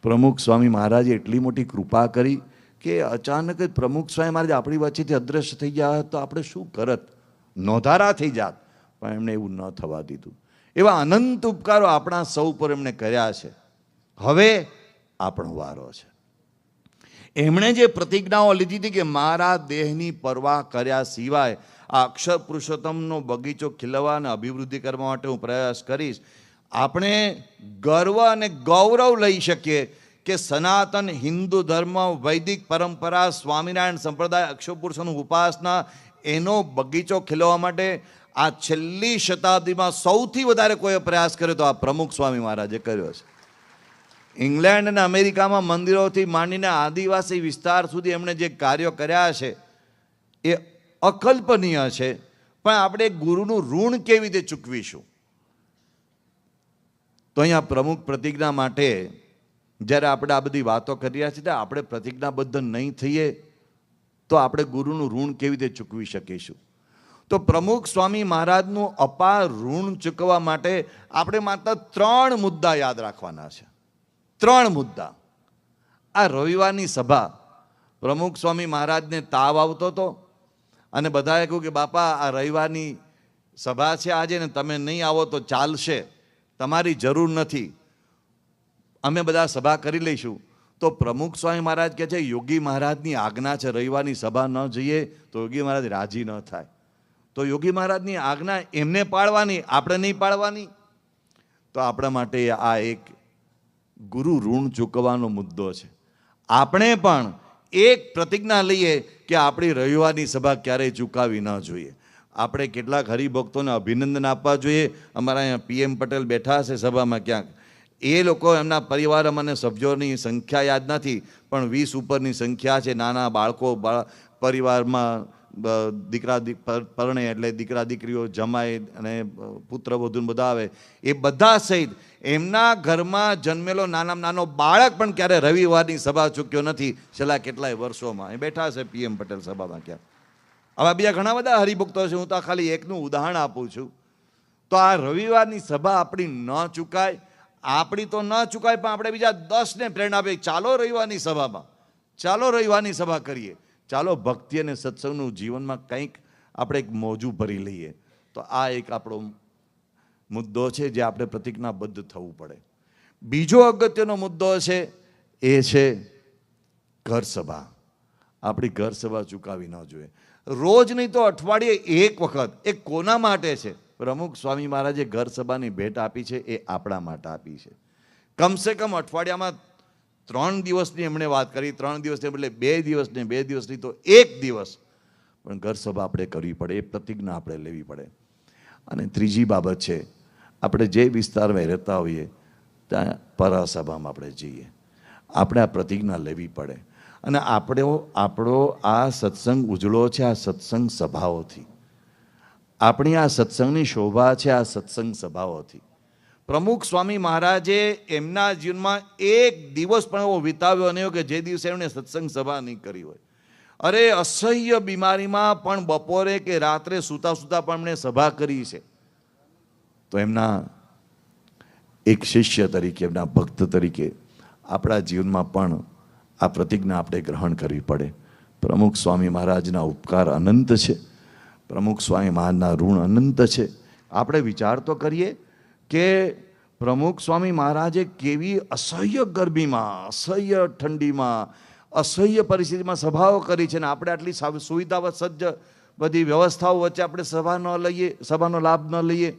પ્રમુખ સ્વામી મહારાજે એટલી મોટી કૃપા કરી કે અચાનક જ પ્રમુખ સ્વામી મહારાજ આપણી વચ્ચેથી અદ્રશ્ય થઈ ગયા તો આપણે શું કરત, નોંધારા થઈ જાત. પણ એમણે એવું ન થવા દીધું. એવા અનંત ઉપકારો આપણા સૌ પર એમણે કર્યા છે. હવે આપણો વારો છે. એમણે જે પ્રતિજ્ઞાઓ લીધી હતી કે મારા દેહની પરવા કર્યા સિવાય આ અક્ષર પુરુષોત્તમનો બગીચો ખીલવા અને અભિવૃદ્ધિ કરવા માટે હું પ્રયાસ કરીશ. આપણે ગર્વ અને ગૌરવ લઈ શકીએ કે સનાતન હિન્દુ ધર્મ, વૈદિક પરંપરા, સ્વામિનારાયણ સંપ્રદાય, અક્ષર પુરુષોનું ઉપાસના, એનો બગીચો ખીલવા માટે આ છેલ્લી શતાબ્દીમાં સૌથી વધારે કોઈ પ્રયાસ કર્યો તો આ પ્રમુખ સ્વામી મહારાજે કર્યો છે. ઇંગ્લેન્ડ અને અમેરિકામાં મંદિરોથી માંડીને આદિવાસી વિસ્તાર સુધી એમણે જે કાર્યો કર્યા છે એ અકલ્પનીય છે. પણ આપણે ગુરુનું ઋણ કેવી રીતે ચૂકવીશું? તો અહીંયા પ્રમુખ પ્રતિજ્ઞા માટે જ્યારે આપણે આ બધી વાતો કરી રહ્યા છીએ, આપણે પ્રતિજ્ઞાબદ્ધ નહીં થઈએ તો આપણે ગુરુનું ઋણ કેવી રીતે ચૂકવી શકીશું? તો પ્રમુખ સ્વામી મહારાજનું અપાર ઋણ ચૂકવવા માટે આપણે માત્ર 3 મુદ્દા યાદ રાખવાના છે. 3 મુદ્દા. આ રવિવારની સભા, પ્રમુખ સ્વામી મહારાજને તાવ આવતો હતો અને બધાએ કહ્યું કે બાપા આ રવિવારની સભા છે આજે ને તમે નહીં આવો તો ચાલશે, તમારી જરૂર નથી, અમે બધા સભા કરી લઈશું. તો પ્રમુખ સ્વામી મહારાજ કહે છે યોગી મહારાજની આજ્ઞા છે રવિવારની સભા ન જઈએ તો યોગી મહારાજ રાજી ન થાય. તો યોગી મહારાજની આજ્ઞા એમને પાળવાની, આપણે નહીં પાળવાની. તો આપણા માટે આ એક ગુરુ ઋણ ચૂકવવાનો મુદ્દો છે. આપણે પણ એક પ્રતિજ્ઞા લઈએ કે આપણી રવિવારની સભા ક્યારેય ચૂકાવી ન જોઈએ. આપણે કેટલાક હરિભક્તોને અભિનંદન આપવા જોઈએ. અમારા અહીંયા PM પટેલ બેઠા હશે સભામાં ક્યાંક. એ લોકો એમના પરિવાર અને સભ્યોની સંખ્યા યાદ નથી, પણ 20 ઉપરની સંખ્યા છે. નાના બાળકો પરિવારમાં દીકરા પરણે એટલે દીકરા દીકરીઓ જમાય અને પુત્ર વધુ બધા આવે, એ બધા સહિત એમના ઘરમાં જન્મેલો નાનામાં નાનો બાળક પણ ક્યારે રવિવારની સભા ચૂક્યો નથી છેલ્લા કેટલાય વર્ષોમાં. એ બેઠા છે PM પટેલ સભામાં ક્યાં. આવા બીજા ઘણા બધા હરિભક્તો છે, હું તો ખાલી એકનું ઉદાહરણ આપું છું. તો આ રવિવારની સભા આપણી ન ચૂકાય, આપણી તો ન ચૂકાય પણ આપણે બીજા 10ને પ્રેરણા આપીએ, ચાલો રવિવારની સભામાં, ચાલો રવિવારની સભા કરીએ, ચાલો ભક્તિ અને સત્સંગનું જીવનમાં કંઈક આપણે એક મોજું ભરી લઈએ. તો આ એક આપણો મુદ્દો છે જે આપણે પ્રતિજ્ઞાબદ્ધ થવું પડે. બીજો અગત્યનો મુદ્દો છે એ છે ઘર સભા. આપણી ઘર સભા ચૂકાવી ન જોઈએ. રોજ નહીં તો અઠવાડિયે એક વખત. એ કોના માટે છે? પ્રમુખ સ્વામી મહારાજે ઘર સભાની ભેટ આપી છે, એ આપણા માટે આપી છે. કમસે કમ અઠવાડિયામાં 3 દિવસની એમણે વાત કરી, 3 દિવસને બદલે 2 દિવસને, 2 દિવસની તો 1 દિવસ પણ ઘર સભા આપણે કરવી પડે, એ પ્રતિજ્ઞા આપણે લેવી પડે. અને ત્રીજી બાબત છે, આપણે જે વિસ્તારમાં રહેતા હોઈએ ત્યાં પરસભામાં આપણે જઈએ, આપણે આ પ્રતિજ્ઞા લેવી પડે. અને આપણો આ સત્સંગ ઉજળો છે આ સત્સંગ સભાઓથી. આપણી આ સત્સંગની શોભા છે આ સત્સંગ સભાઓથી. પ્રમુખ સ્વામી મહારાજે એમના જીવનમાં એક દિવસ પણ એવો વિતાવ્યો નહીં કે જે દિવસે એમણે સત્સંગ સભા નહીં કરી હોય. અરે અસહ્ય બીમારીમાં પણ બપોરે કે રાત્રે સૂતા સૂતા પણ એમણે સભા કરી છે. તો એમના એક શિષ્ય તરીકે, એમના ભક્ત તરીકે આપણા જીવનમાં પણ આ પ્રતિજ્ઞા આપણે ગ્રહણ કરવી પડે. પ્રમુખ સ્વામી મહારાજના ઉપકાર અનંત છે, પ્રમુખ સ્વામી મહારાજના ઋણ અનંત છે. આપણે વિચાર તો કરીએ કે પ્રમુખ સ્વામી મહારાજે કેવી અસહ્ય ગરમીમાં, અસહ્ય ઠંડીમાં, અસહ્ય પરિસ્થિતિમાં સભાઓ કરી છે, ને આપણે આટલી સુવિધાવત સજ્જ બધી વ્યવસ્થાઓ વચ્ચે આપણે સભાનો લાભ ન લઈએ.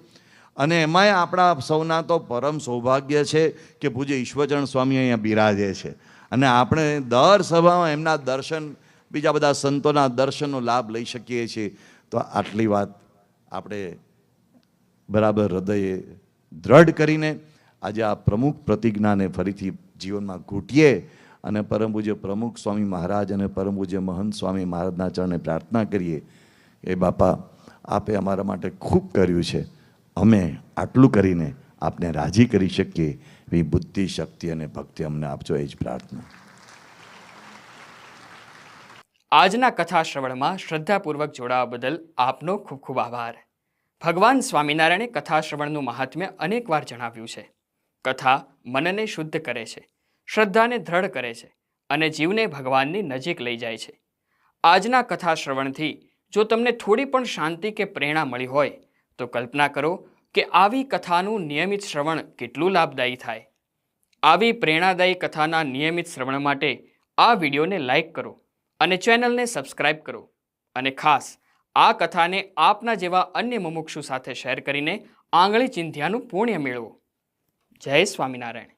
અને એમાંય આપણા સૌના તો પરમ સૌભાગ્ય છે કે પૂજ્ય ઈશ્વરચરણ સ્વામી અહીંયા બિરાજે છે. અને આપણે દર સભામાં એમના દર્શન, બીજા બધા સંતોના દર્શનનો લાભ લઈ શકીએ છીએ. તો આટલી વાત આપણે બરાબર હૃદયે દ્રઢ કરીને આજે આ પ્રમુખ પ્રતિજ્ઞાને ફરીથી જીવનમાં ઘૂંટીએ અને પરમ પૂજ્ય પ્રમુખ સ્વામી મહારાજ અને પરમ પૂજ્ય મહંત સ્વામી મહારાજના ચરણે પ્રાર્થના કરીએ એ બાપા, આપે અમારા માટે ખૂબ કર્યું છે, અમે આટલું કરીને આપને રાજી કરી શકીએ એવી બુદ્ધિ, શક્તિ અને ભક્તિ અમને આપજો, એ જ પ્રાર્થના. આજના કથા શ્રવણમાં શ્રદ્ધાપૂર્વક જોડાવા બદલ આપનો ખૂબ ખૂબ આભાર. ભગવાન સ્વામિનારાયણે કથા શ્રવણનું મહાત્મ્ય અનેકવાર જણાવ્યું છે. કથા મનને શુદ્ધ કરે છે, શ્રદ્ધાને દ્રઢ કરે છે અને જીવને ભગવાનની નજીક લઈ જાય છે. આજના કથા શ્રવણથી જો તમને થોડી પણ શાંતિ કે પ્રેરણા મળી હોય તો કલ્પના કરો કે આવી કથાનું નિયમિત શ્રવણ કેટલું લાભદાયી થાય. આવી પ્રેરણાદાયી કથાના નિયમિત શ્રવણ માટે આ વિડીયોને લાઈક કરો અને ચેનલને સબસ્ક્રાઇબ કરો. અને ખાસ આ કથાને આપના જેવા અન્ય મુમુક્ષુ સાથે શેર કરીને આંગળી ચિંધ્યાનું પુણ્ય મેળવો. જય સ્વામિનારાયણ.